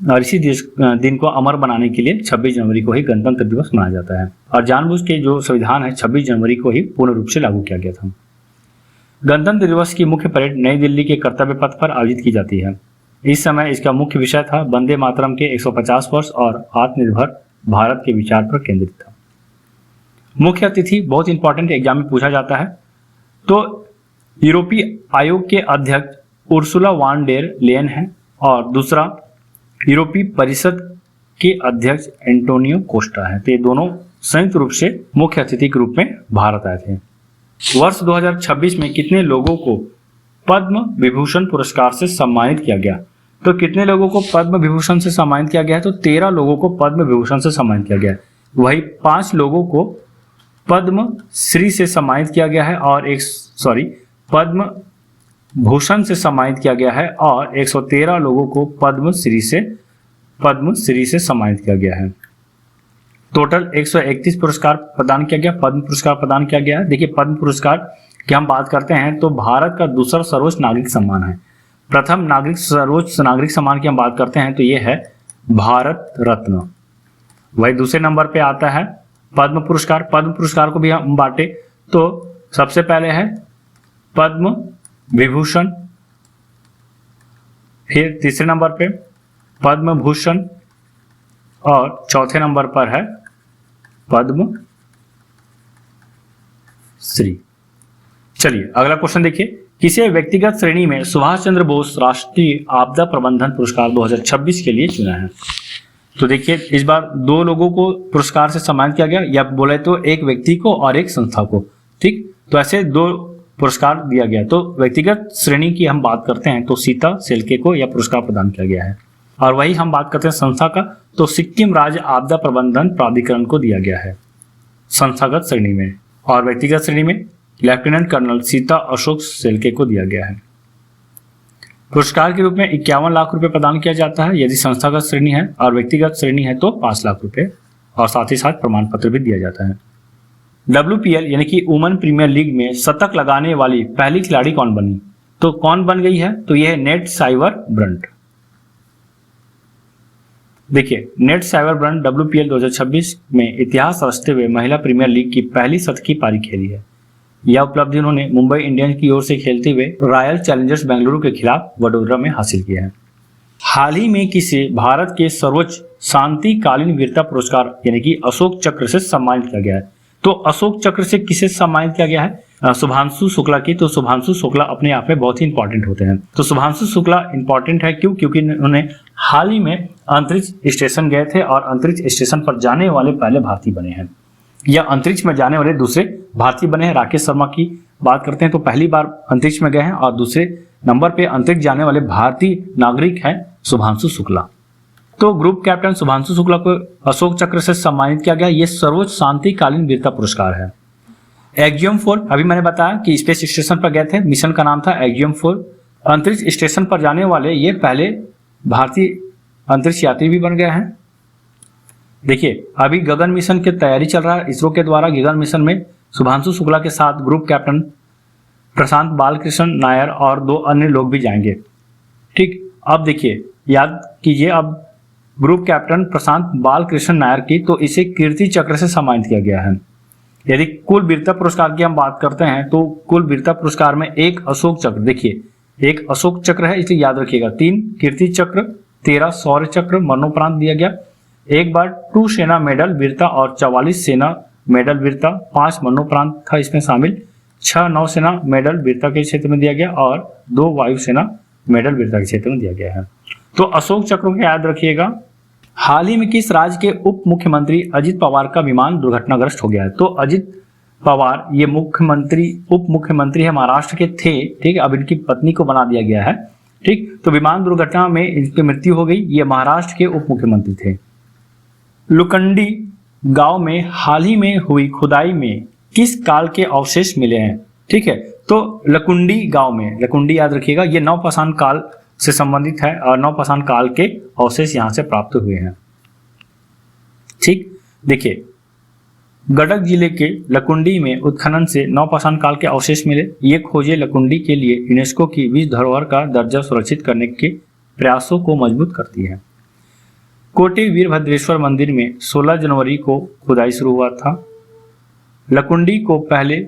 और इसी दिन को अमर बनाने के लिए 26 जनवरी को ही गणतंत्र दिवस मनाया जाता है और जानबूझ के जो संविधान है 26 जनवरी को ही पूर्ण रूप से लागू किया गया था। गणतंत्र दिवस की मुख्य परेड नई दिल्ली के कर्तव्य पथ पर आयोजित की जाती है। इस समय इसका मुख्य विषय था वंदे मातरम के 150 वर्ष और आत्मनिर्भर भारत के विचार पर केंद्रित था। मुख्य अतिथि बहुत इंपॉर्टेंट एग्जाम में पूछा जाता है, तो यूरोपीय आयोग के अध्यक्ष उर्सुला वान डेर लेयन है और दूसरा यूरोपीय परिषद के अध्यक्ष एंटोनियो कोस्टा है। तो ये दोनों संयुक्त रूप से मुख्य अतिथि के रूप में भारत आए थे। वर्ष 2026 में कितने लोगों को पद्म विभूषण पुरस्कार से सम्मानित किया गया? तो कितने लोगों को पद्म विभूषण से सम्मानित किया गया है? तो 13 लोगों को पद्म विभूषण से सम्मानित किया गया है। वही 5 लोगों को पद्म श्री से सम्मानित किया गया है और पद्म भूषण से सम्मानित किया गया है और 113 लोगों को पद्म श्री से सम्मानित किया गया है। टोटल 131 पुरस्कार प्रदान किया गया, पद्म पुरस्कार प्रदान किया गया है। देखिए, पद्म पुरस्कार की हम बात करते हैं तो भारत का दूसरा सर्वोच्च नागरिक सम्मान है। प्रथम सर्वोच्च नागरिक सम्मान की हम बात करते हैं तो ये है भारत रत्न। वही दूसरे नंबर पे आता है पद्म पुरस्कार। पद्म पुरस्कार को भी हम बांटे तो सबसे पहले है पद्म विभूषण, फिर तीसरे नंबर पे पद्म भूषण और चौथे नंबर पर है पद्म श्री। चलिए अगला क्वेश्चन देखिए, किसे व्यक्तिगत श्रेणी में सुभाष चंद्र बोस राष्ट्रीय आपदा प्रबंधन पुरस्कार 2026 के लिए चुना है? तो देखिए, इस बार 2 लोगों को पुरस्कार से सम्मानित किया गया, या बोले तो एक व्यक्ति को और एक संस्था को। ठीक, तो ऐसे 2 पुरस्कार दिया गया। तो व्यक्तिगत श्रेणी की हम बात करते हैं तो सीता सेल्के को यह पुरस्कार प्रदान किया गया है और वही हम बात करते हैं संस्था का तो सिक्किम राज्य आपदा प्रबंधन प्राधिकरण को दिया गया है संस्थागत श्रेणी में, और व्यक्तिगत श्रेणी में लेफ्टिनेंट कर्नल सीता अशोक सेल्के को दिया गया है। पुरस्कार के रूप में 51 लाख रुपए प्रदान किया जाता है यदि संस्थागत श्रेणी है, और व्यक्तिगत श्रेणी है तो 5 लाख रुपए, और साथ ही साथ प्रमाण पत्र भी दिया जाता है। WPL यानी कि वुमेन प्रीमियर लीग में शतक लगाने वाली पहली खिलाड़ी कौन बनी? तो कौन बन गई है? तो यह है नेट साइवर ब्रंट। देखिए, नेट साइवर ब्रंट WPL 2026 में इतिहास रचते हुए महिला प्रीमियर लीग की पहली शतकीय पारी खेली है। यह उपलब्धि उन्होंने मुंबई इंडियंस की ओर से खेलते हुए रॉयल चैलेंजर्स बेंगलुरु के खिलाफ वडोदरा में हासिल किया है। हाल ही में किसे भारत के सर्वोच्च शांतिकालीन वीरता पुरस्कार यानी कि अशोक चक्र से सम्मानित किया गया है? तो अशोक चक्र से किसे सम्मानित किया गया है? शुभांशु शुक्ला की। तो शुभांशु शुक्ला अपने आप में बहुत ही इंपॉर्टेंट होते हैं। तो शुभांशु शुक्ला इंपॉर्टेंट है क्यों? क्योंकि उन्होंने हाल ही में अंतरिक्ष स्टेशन गए थे और अंतरिक्ष स्टेशन पर जाने वाले पहले भारतीय बने हैं, या अंतरिक्ष में जाने वाले दूसरे भारतीय बने हैं। राकेश शर्मा की बात करते हैं तो पहली बार अंतरिक्ष में गए हैं, और दूसरे नंबर पे अंतरिक्ष जाने वाले भारतीय नागरिक हैं शुभांशु शुक्ला। तो ग्रुप कैप्टन शुभांशु शुक्ला को अशोक चक्र से सम्मानित किया गया। ये सर्वोच्च शांतिकालीन वीरता पुरस्कार है। एक्जियम 4 अभी मैंने बताया कि स्पेस स्टेशन पर गए थे, मिशन का नाम था एक्जियम 4। अंतरिक्ष स्टेशन पर जाने वाले ये पहले भारतीय अंतरिक्ष यात्री भी बन गए हैं। देखिए अभी गगन मिशन की तैयारी चल रहा है इसरो के द्वारा। गगन मिशन में शुभांशु शुक्ला के साथ ग्रुप कैप्टन प्रशांत बालकृष्ण नायर और 2 अन्य लोग भी जाएंगे। ठीक, अब देखिए याद कीजिए, अब ग्रुप कैप्टन प्रशांत बालकृष्ण नायर की तो इसे कीर्ति चक्र से सम्मानित किया गया है। यदि कुल वीरता पुरस्कार की हम बात करते हैं तो कुल वीरता पुरस्कार में 1 अशोक चक्र, देखिए 1 अशोक चक्र है इसलिए याद रखिएगा, 3 कीर्ति चक्र, 13 शौर्य चक्र मरणोपरांत दिया गया, 1 बार 2 सेना मेडल वीरता और 44 सेना मेडल वीरता, 5 मरणोपरांत था इसमें शामिल, 6 नौसेना मेडल वीरता के क्षेत्र में दिया गया और 2 वायुसेना मेडल वीरता के क्षेत्र में दिया गया है। तो अशोक चक्रों को याद रखिएगा। हाल ही में किस राज्य के उप मुख्यमंत्री अजित पवार का विमान दुर्घटनाग्रस्त हो गया है? तो अजित पवार ये उप मुख्यमंत्री है, महाराष्ट्र के थे। ठीक है, अब इनकी पत्नी को बना दिया गया है। ठीक, तो विमान दुर्घटना में इनकी मृत्यु हो गई। ये महाराष्ट्र के उप मुख्यमंत्री थे। लुकंडी गांव में हाल ही में हुई खुदाई में किस काल के अवशेष मिले हैं? ठीक है, तो लकुंडी गांव में, लकुंडी याद रखिएगा, ये नवपाषाण काल से संबंधित है और नवपाषाण काल के अवशेष यहां से प्राप्त हुए हैं। ठीक, देखिए गदग जिले के लकुंडी में उत्खनन से नवपाषाण काल के अवशेष मिले। ये खोजें लकुंडी के लिए यूनेस्को की विश्व धरोहर का दर्जा सुरक्षित करने के प्रयासों को मजबूत करती है। कोटे वीरभद्रेश्वर मंदिर में 16 जनवरी को खुदाई शुरू हुआ था। लकुंडी को पहले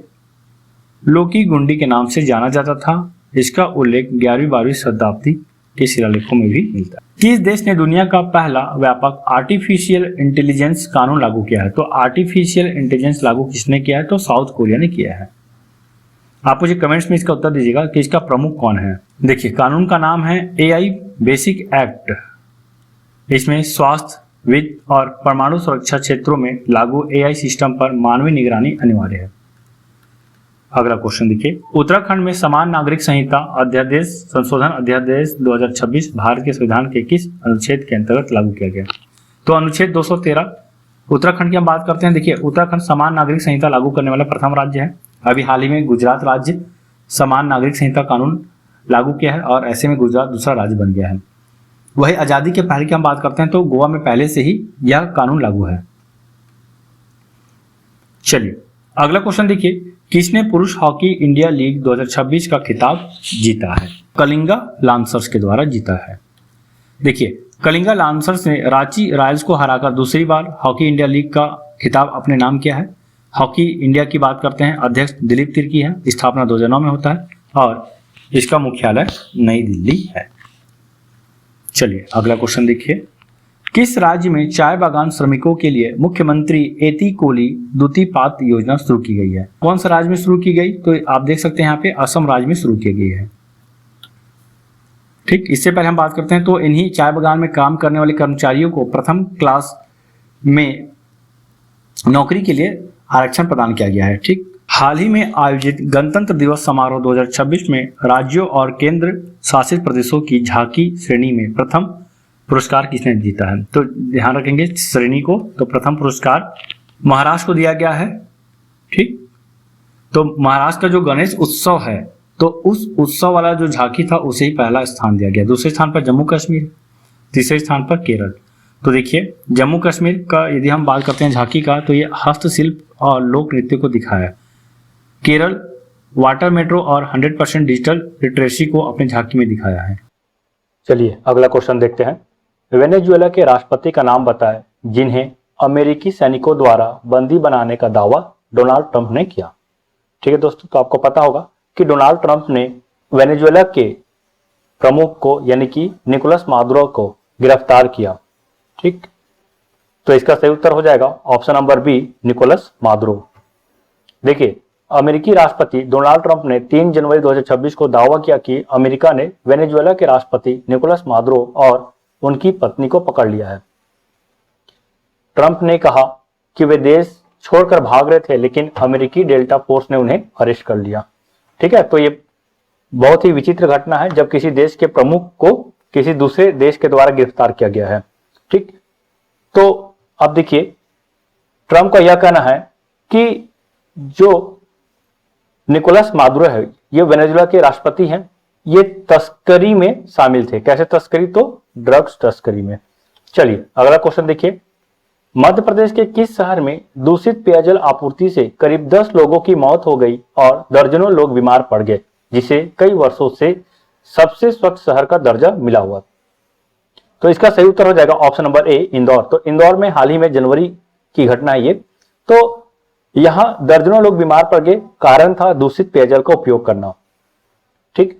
लोकी गुंडी के नाम से जाना जाता था। इसका उल्लेख 11वीं-12वीं शताब्दी के शिलालेखों में भी मिलता है। किस देश ने दुनिया का पहला व्यापक आर्टिफिशियल इंटेलिजेंस कानून लागू किया है? तो आर्टिफिशियल इंटेलिजेंस लागू किसने किया है? तो साउथ कोरिया ने किया है। आप मुझे कमेंट्स में इसका उत्तर दीजिएगा कि इसका प्रमुख कौन है। देखिए कानून का नाम है AI बेसिक एक्ट। इसमें स्वास्थ्य, वित्त और परमाणु सुरक्षा क्षेत्रों में लागू AI सिस्टम पर मानवीय निगरानी अनिवार्य है। अगला क्वेश्चन देखिए, उत्तराखंड में समान नागरिक संहिता अध्यादेश संशोधन अध्यादेश 2026 भारत के संविधान के किस अनुच्छेद के अंतर्गत लागू किया गया? तो अनुच्छेद 213। उत्तराखंड की हम बात करते हैं। देखिए उत्तराखंड समान नागरिक संहिता लागू करने वाला प्रथम राज्य है। अभी हाल ही में गुजरात राज्य समान नागरिक संहिता कानून लागू किया है और ऐसे में गुजरात दूसरा राज्य बन गया है। वही आजादी के पहले की हम बात करते हैं तो गोवा में पहले से ही यह कानून लागू है। चलिए अगला क्वेश्चन देखिए, किसने पुरुष हॉकी इंडिया लीग 2026 का खिताब जीता है? कलिंगा लांसर्स के द्वारा जीता है। देखिए कलिंगा लांसर्स ने रांची रॉयल्स को हराकर दूसरी बार हॉकी इंडिया लीग का खिताब अपने नाम किया है। हॉकी इंडिया की बात करते हैं, अध्यक्ष दिलीप तिर्की है। स्थापना 2009 में होता है और इसका मुख्यालय नई दिल्ली है। चलिए अगला क्वेश्चन देखिए, किस राज्य में चाय बागान श्रमिकों के लिए मुख्यमंत्री एतिकोली दुतिपात योजना शुरू की गई है? कौन सा राज्य में शुरू की गई? तो आप देख सकते हैं यहाँ पे असम राज्य में शुरू की गई है। ठीक, इससे पहले हम बात करते हैं तो इन्हीं चाय बागान में काम करने वाले कर्मचारियों को प्रथम क्लास में नौकरी के लिए आरक्षण प्रदान किया गया है। ठीक, हाल ही में आयोजित गणतंत्र दिवस समारोह 2026 में राज्यों और केंद्र शासित प्रदेशों की झांकी श्रेणी में प्रथम पुरस्कार किसने जीता है? तो ध्यान रखेंगे श्रेणी को, तो प्रथम पुरस्कार महाराष्ट्र को दिया गया है। ठीक, तो महाराष्ट्र का जो गणेश उत्सव है तो उस उत्सव वाला जो झांकी था उसे ही पहला स्थान दिया गया। दूसरे स्थान पर जम्मू कश्मीर, तीसरे स्थान पर केरल। तो देखिए जम्मू कश्मीर का यदि हम बात करते हैं झांकी का तो ये हस्तशिल्प और लोक नृत्य को दिखाया है। केरल वाटर मेट्रो और 100% डिजिटल लिटरेसी को अपने झांकी में दिखाया है। चलिए अगला क्वेश्चन देखते हैं। वेनेजुएला के राष्ट्रपति का नाम बताएं जिन्हें अमेरिकी सैनिकों द्वारा बंदी बनाने का दावा डोनाल्ड ट्रंप ने किया। ठीक है दोस्तों, तो आपको पता होगा कि डोनाल्ड ट्रंप ने वेनेजुएला के प्रमुख को यानी कि निकोलस मादुरो को गिरफ्तार किया। ठीक, तो इसका सही उत्तर हो जाएगा option number B, Nicolas Maduro. देखिए अमेरिकी राष्ट्रपति डोनाल्ड ट्रंप ने 3 जनवरी 2026 को दावा किया कि अमेरिका ने वेनेजुएला के राष्ट्रपति निकोलस मादुरो और उनकी पत्नी को पकड़ लिया है। ट्रंप ने कहा कि वे देश छोड़कर भाग रहे थे लेकिन अमेरिकी डेल्टा फोर्स ने उन्हें अरेस्ट कर लिया। ठीक है, तो ये बहुत ही विचित्र घटना है जब किसी देश के प्रमुख को किसी दूसरे देश के द्वारा गिरफ्तार किया गया है। ठीक, तो अब देखिए ट्रंप का यह कहना है कि जो निकोलस मादुरो है ये वेनेजुएला के राष्ट्रपति हैं, ये तस्करी में शामिल थे। कैसे तस्करी? तो ड्रग्स तस्करी में। चलिए अगला क्वेश्चन देखिए, मध्य प्रदेश के किस शहर में दूषित पेयजल आपूर्ति से करीब 10 लोगों की मौत हो गई और दर्जनों लोग बीमार पड़ गए, जिसे कई वर्षों से सबसे स्वच्छ शहर का दर्जा मिला हुआ? तो इसका सही उत्तर हो जाएगा ऑप्शन नंबर ए, इंदौर। तो इंदौर में हाल ही में जनवरी की घटना है ये। तो यहां दर्जनों लोग बीमार पड़ गए, कारण था दूषित पेयजल का उपयोग करना। ठीक,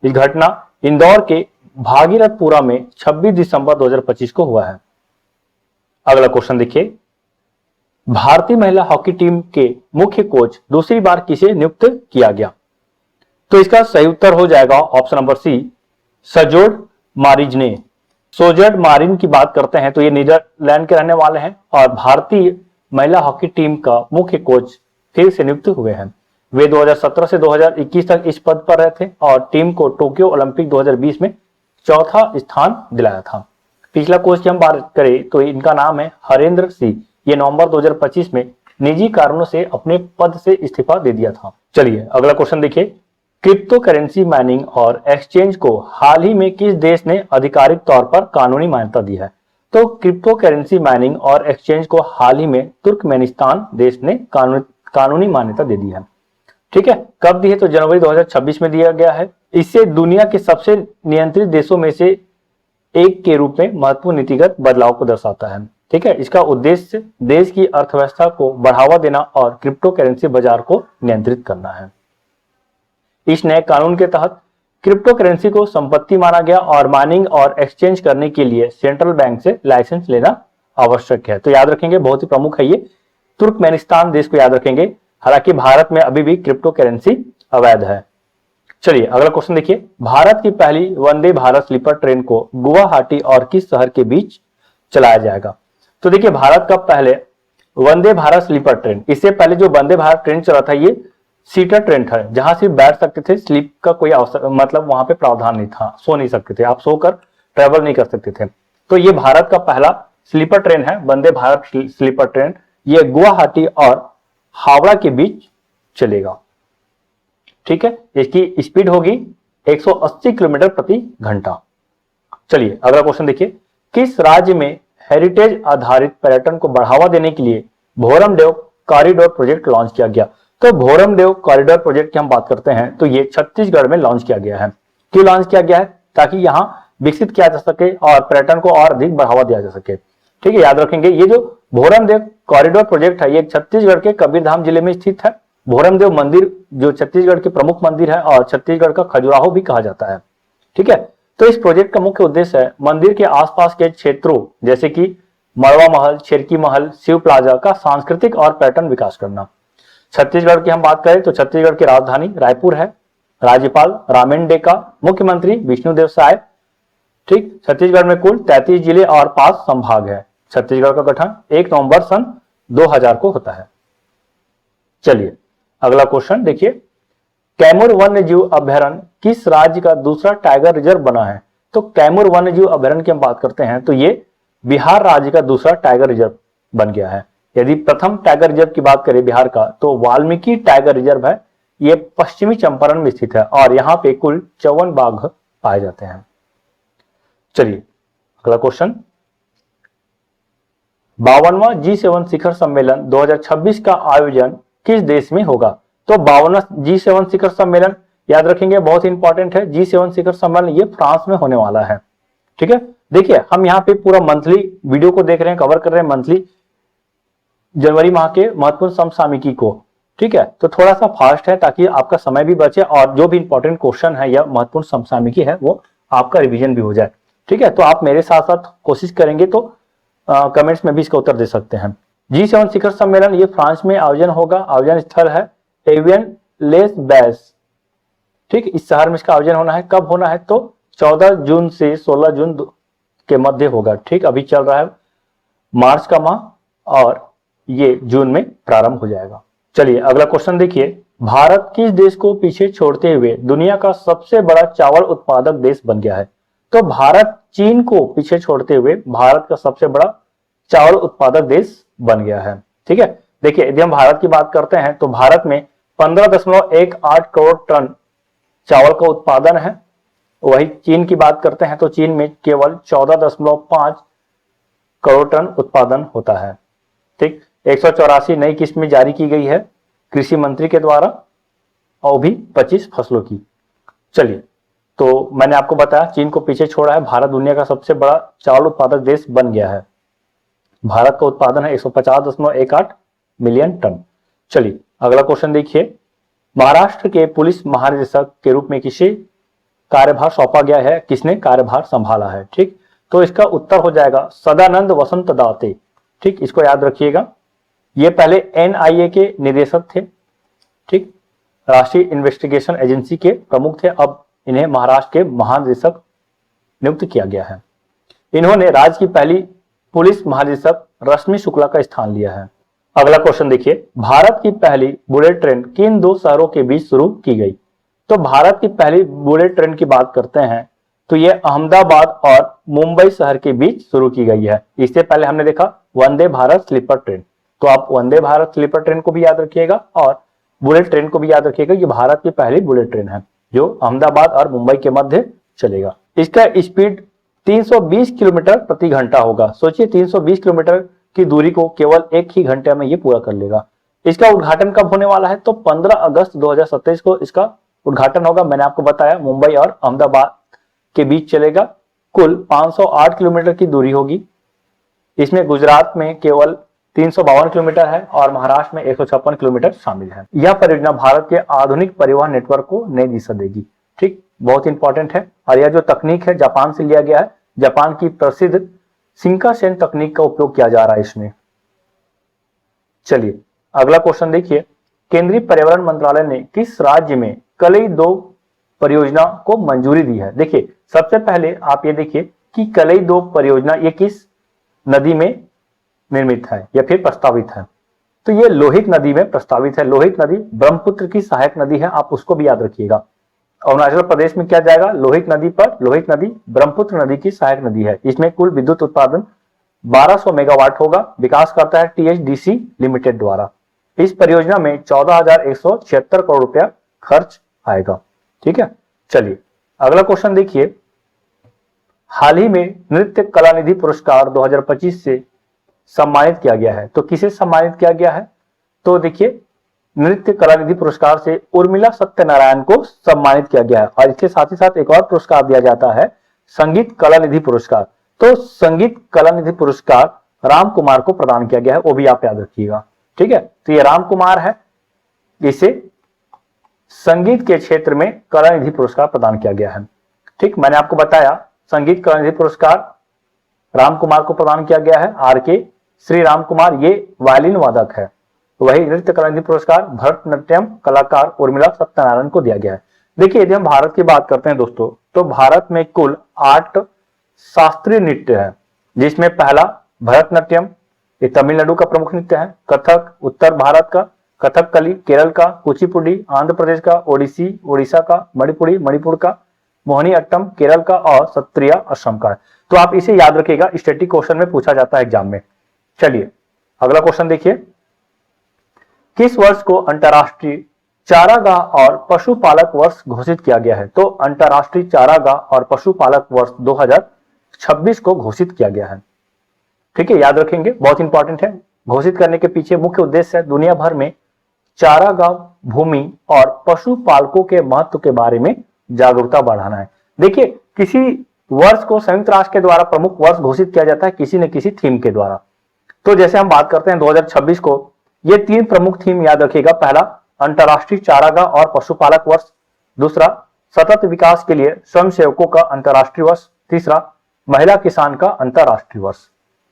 इस घटना इंदौर के भागीरथपुरा में 26 दिसंबर 2025 को हुआ है। अगला क्वेश्चन देखिए, भारतीय महिला हॉकी टीम के मुख्य कोच दूसरी बार किसे नियुक्त किया गया? तो इसका सही उत्तर हो जाएगा ऑप्शन नंबर सी, सजोड मारिजने। सोजर्ड मारिन की बात करते हैं तो ये नीदरलैंड के रहने वाले हैं और भारतीय महिला हॉकी टीम का मुख्य कोच फिर से नियुक्त हुए हैं। वे 2017 से 2021 तक इस पद पर रहे थे और टीम को टोक्यो ओलंपिक 2020 में चौथा स्थान दिलाया था। पिछला कोच की हम बात करें तो इनका नाम है हरेंद्र सिंह। ये नवंबर 2025 में निजी कारणों से अपने पद से इस्तीफा दे दिया था। चलिए अगला क्वेश्चन देखिए, क्रिप्टो करेंसी माइनिंग और एक्सचेंज को हाल ही में किस देश ने आधिकारिक तौर पर कानूनी मान्यता दी है? तो क्रिप्टो करेंसी माइनिंग और एक्सचेंज को हाल ही में तुर्कमेनिस्तान देश ने कानूनी मान्यता दे दी है। ठीक है, कब दी है? तो जनवरी 2026 में दिया गया है। इससे दुनिया के सबसे नियंत्रित देशों में से एक के रूप में महत्वपूर्ण नीतिगत बदलाव को दर्शाता है। ठीक है, इसका उद्देश्य देश की अर्थव्यवस्था को बढ़ावा देना और क्रिप्टो करेंसी बाजार को नियंत्रित करना है। इस नए कानून के तहत क्रिप्टो करेंसी को संपत्ति माना गया और माइनिंग और एक्सचेंज करने के लिए सेंट्रल बैंक से लाइसेंस लेना आवश्यक है। तो याद रखेंगे, बहुत ही प्रमुख है ये, तुर्कमेनिस्तान देश को याद रखेंगे। हालांकि भारत में अभी भी क्रिप्टो करेंसी अवैध है। चलिए अगला क्वेश्चन देखिए, भारत की पहली वंदे भारत स्लीपर ट्रेन को गुवाहाटी और किस शहर के बीच चलाया जाएगा? तो देखिए, भारत का पहले वंदे भारत स्लीपर ट्रेन, इससे पहले जो वंदे भारत ट्रेन चला था ये सीटर ट्रेन था, जहां सिर्फ बैठ सकते थे, स्लीप का कोई अवसर मतलब वहां पे प्रावधान नहीं था, सो नहीं सकते थे, आप सोकर ट्रेवल नहीं कर सकते थे। तो ये भारत का पहला स्लीपर ट्रेन है, वंदे भारत स्लीपर ट्रेन। ये गुवाहाटी और हावड़ा के बीच चलेगा। ठीक है, इसकी स्पीड होगी 180 किलोमीटर प्रति घंटा। चलिए अगला क्वेश्चन देखिए, किस राज्य में हेरिटेज आधारित पर्यटन को बढ़ावा देने के लिए भोरमदेव कॉरिडोर प्रोजेक्ट लॉन्च किया गया? तो भोरमदेव कॉरिडोर प्रोजेक्ट की हम बात करते हैं तो ये छत्तीसगढ़ में लॉन्च किया गया है। क्यों लॉन्च किया गया है? ताकि यहाँ विकसित किया जा सके और पर्यटन को और अधिक बढ़ावा दिया जा सके। ठीक है, याद रखेंगे, ये जो भोरमदेव कॉरिडोर प्रोजेक्ट है ये छत्तीसगढ़ के कबीरधाम जिले में स्थित है। भोरमदेव मंदिर जो छत्तीसगढ़ के प्रमुख मंदिर है और छत्तीसगढ़ का खजुराहो भी कहा जाता है। ठीक है, तो इस प्रोजेक्ट का मुख्य उद्देश्य है मंदिर के आसपास के क्षेत्रों जैसे कि मड़वा महल, शेरकी महल, शिव प्लाजा का सांस्कृतिक और पर्यटन विकास करना। छत्तीसगढ़ की हम बात करें तो छत्तीसगढ़ की राजधानी रायपुर है, राज्यपाल रामेन डेका, मुख्यमंत्री विष्णुदेव साय। ठीक, छत्तीसगढ़ में कुल 33 जिले और 5 संभाग है। छत्तीसगढ़ का गठन 1 नवंबर सन 2000 को होता है। चलिए अगला क्वेश्चन देखिए, कैमूर वन्य जीव अभ्यारण्य किस राज्य का दूसरा टाइगर रिजर्व बना है? तो कैमूर वन्य जीव अभ्यारण्य की हम बात करते हैं तो ये बिहार राज्य का दूसरा टाइगर रिजर्व बन गया है। यदि प्रथम टाइगर रिजर्व की बात करें बिहार का तो वाल्मीकि टाइगर रिजर्व है। ये पश्चिमी चंपारण में स्थित है और यहाँ पे कुल 54 बाघ पाए जाते हैं। चलिए अगला क्वेश्चन, 52वां G7 शिखर सम्मेलन 2026 का आयोजन किस देश में होगा? तो 52वां G7 शिखर सम्मेलन याद रखेंगे, बहुत इंपॉर्टेंट है। G7 शिखर सम्मेलन ये फ्रांस में होने वाला है। ठीक है, देखिए हम यहाँ पे पूरा मंथली वीडियो को देख रहे हैं, कवर कर रहे हैं मंथली जनवरी माह के महत्वपूर्ण समसामयिकी को। ठीक है, तो थोड़ा सा फास्ट है ताकि आपका समय भी बचे और जो भी इंपॉर्टेंट क्वेश्चन है या महत्वपूर्ण समसामयिकी है वो आपका रिवीजन भी हो जाए। ठीक है, तो आप मेरे साथ साथ कोशिश करेंगे तो कमेंट्स में भी इसका उत्तर दे सकते हैं। G7 शिखर सम्मेलन ये फ्रांस में आयोजन होगा। आयोजन स्थल है एवियन लेस बैस। ठीक, इस शहर में इसका आयोजन होना है। कब होना है? तो 14 जून से 16 जून के मध्य होगा। ठीक, अभी चल रहा है मार्च का माह और ये जून में प्रारंभ हो जाएगा। चलिए अगला क्वेश्चन देखिए, भारत किस देश को पीछे छोड़ते हुए दुनिया का सबसे बड़ा चावल उत्पादक देश बन गया है? तो भारत चीन को पीछे छोड़ते हुए भारत का सबसे बड़ा चावल उत्पादक देश बन गया है। ठीक है, देखिए यदि हम भारत की बात करते हैं तो भारत में 15.18 करोड़ टन चावल का उत्पादन है। वही चीन की बात करते हैं तो चीन में केवल 14.5 करोड़ टन उत्पादन होता है। ठीक, 184 नई किस्में जारी की गई है कृषि मंत्री के द्वारा, और भी 25 फसलों की। चलिए, तो मैंने आपको बताया चीन को पीछे छोड़ा है, भारत दुनिया का सबसे बड़ा चावल उत्पादक देश बन गया है। भारत का उत्पादन है 150.18 मिलियन टन। चलिए अगला क्वेश्चन देखिए, महाराष्ट्र के पुलिस महानिदेशक के रूप में किसे कार्यभार सौंपा गया है, किसने कार्यभार संभाला है? ठीक, तो इसका उत्तर हो जाएगा सदानंद वसंत दाते। ठीक, इसको याद रखिएगा, ये पहले एनआईए के निदेशक थे। ठीक, राष्ट्रीय इन्वेस्टिगेशन एजेंसी के प्रमुख थे, अब इन्हें महाराष्ट्र के महानिदेशक नियुक्त किया गया है। इन्होंने राज्य की पहली पुलिस महानिदेशक रश्मि शुक्ला का स्थान लिया है। अगला क्वेश्चन देखिए, भारत की पहली बुलेट ट्रेन किन दो शहरों के बीच शुरू की गई? तो भारत की पहली बुलेट ट्रेन की बात करते हैं तो यह अहमदाबाद और मुंबई शहर के बीच शुरू की गई है। इससे पहले हमने देखा वंदे भारत स्लीपर ट्रेन, तो आप वंदे भारत स्लीपर ट्रेन को भी याद रखिएगा और बुलेट ट्रेन को भी याद रखिएगा। ये भारत की पहली बुलेट ट्रेन है जो अहमदाबाद और मुंबई के मध्य चलेगा। इसका स्पीड 320 किलोमीटर प्रति घंटा होगा। सोचिए 320 किलोमीटर की दूरी को केवल एक ही घंटे में ये पूरा कर लेगा। इसका उद्घाटन कब होने वाला है? तो 15 अगस्त 2027 को इसका उद्घाटन होगा। मैंने आपको बताया मुंबई और अहमदाबाद के बीच चलेगा। कुल 508 किलोमीटर की दूरी होगी। इसमें गुजरात में केवल 352 किलोमीटर है और महाराष्ट्र में 156 किलोमीटर शामिल है। यह परियोजना भारत के आधुनिक परिवहन नेटवर्क को नई दिशा देगी। ठीक, बहुत इंपॉर्टेंट है। और यह जो तकनीक है जापान से लिया गया है। जापान की प्रसिद्ध शिंकानसेन तकनीक का उपयोग किया जा रहा है इसमें। चलिए अगला क्वेश्चन देखिए, केंद्रीय पर्यावरण मंत्रालय ने किस राज्य में कलई 2 परियोजना को मंजूरी दी है? देखिए सबसे पहले आप ये देखिए कि कलई 2 परियोजना ये किस नदी में निर्मित है या फिर प्रस्तावित है? तो ये लोहित नदी में प्रस्तावित है। लोहित नदी ब्रह्मपुत्र की सहायक नदी है, आप उसको भी याद रखिएगा। अरुणाचल प्रदेश में क्या जाएगा? लोहित नदी पर। लोहित नदी ब्रह्मपुत्र नदी की सहायक नदी है। इसमें कुल विद्युत उत्पादन 1200 मेगावाट होगा। विकास करता है टीएचडीसी लिमिटेड द्वारा। इस परियोजना में 14,176 करोड़ रुपया खर्च आएगा। ठीक है, चलिए अगला क्वेश्चन देखिए, हाल ही में नृत्य कला निधि पुरस्कार 2025 से सम्मानित किया गया है। तो किसे सम्मानित किया गया है? तो देखिए नृत्य कला निधि पुरस्कार से उर्मिला सत्यनारायण को सम्मानित किया गया है। और इसके साथ ही साथ एक और पुरस्कार दिया जाता है संगीत कला निधि पुरस्कार। तो संगीत कला निधि पुरस्कार राम कुमार को प्रदान किया गया है, वो भी आप याद रखिएगा। ठीक है, तो ये राम कुमार है, इसे संगीत के क्षेत्र में कला निधि पुरस्कार प्रदान किया गया है। ठीक, मैंने आपको बताया संगीत कला निधि पुरस्कार राम कुमार को प्रदान किया गया है। आर के श्री राम कुमार ये वायलिन वादक है। वही नृत्य कला निधि पुरस्कार भरतनाट्यम कलाकार उर्मिला सत्यनारायण को दिया गया है। देखिए यदि हम भारत की बात करते हैं दोस्तों, तो भारत में कुल 8 शास्त्रीय नृत्य है, जिसमें पहला भरतनाट्यम, ये तमिलनाडु का प्रमुख नृत्य है। कथक उत्तर भारत का, कथकली केरल का, कुचिपुड़ी आंध्र प्रदेश का, ओडिसी उड़ीसा का, मणिपुरी मणिपुर का, मोहिनी अट्टम केरल का और सत्रिया असम का है। तो आप इसे याद रखिएगा, स्टैटिक क्वेश्चन में पूछा जाता है एग्जाम में। चलिए अगला क्वेश्चन देखिए, किस वर्ष को अंतरराष्ट्रीय चारागाह और पशुपालक वर्ष घोषित किया गया है? तो अंतरराष्ट्रीय चारागाह और पशुपालक वर्ष 2026 को घोषित किया गया है। ठीक है, याद रखेंगे, बहुत इंपॉर्टेंट है। घोषित करने के पीछे मुख्य उद्देश्य है दुनिया भर में चारागाह भूमि और पशुपालकों के महत्व के बारे में जागरूकता बढ़ाना है। देखिए किसी वर्ष को संयुक्त राष्ट्र के द्वारा प्रमुख वर्ष घोषित किया जाता है किसी न किसी थीम के द्वारा। तो जैसे हम बात करते हैं 2026 को, ये 3 प्रमुख थीम याद रखिएगा। पहला अंतरराष्ट्रीय चारागाह और पशुपालक वर्ष, दूसरा सतत विकास के लिए स्वयंसेवकों का अंतरराष्ट्रीय वर्ष, तीसरा महिला किसान का अंतरराष्ट्रीय वर्ष।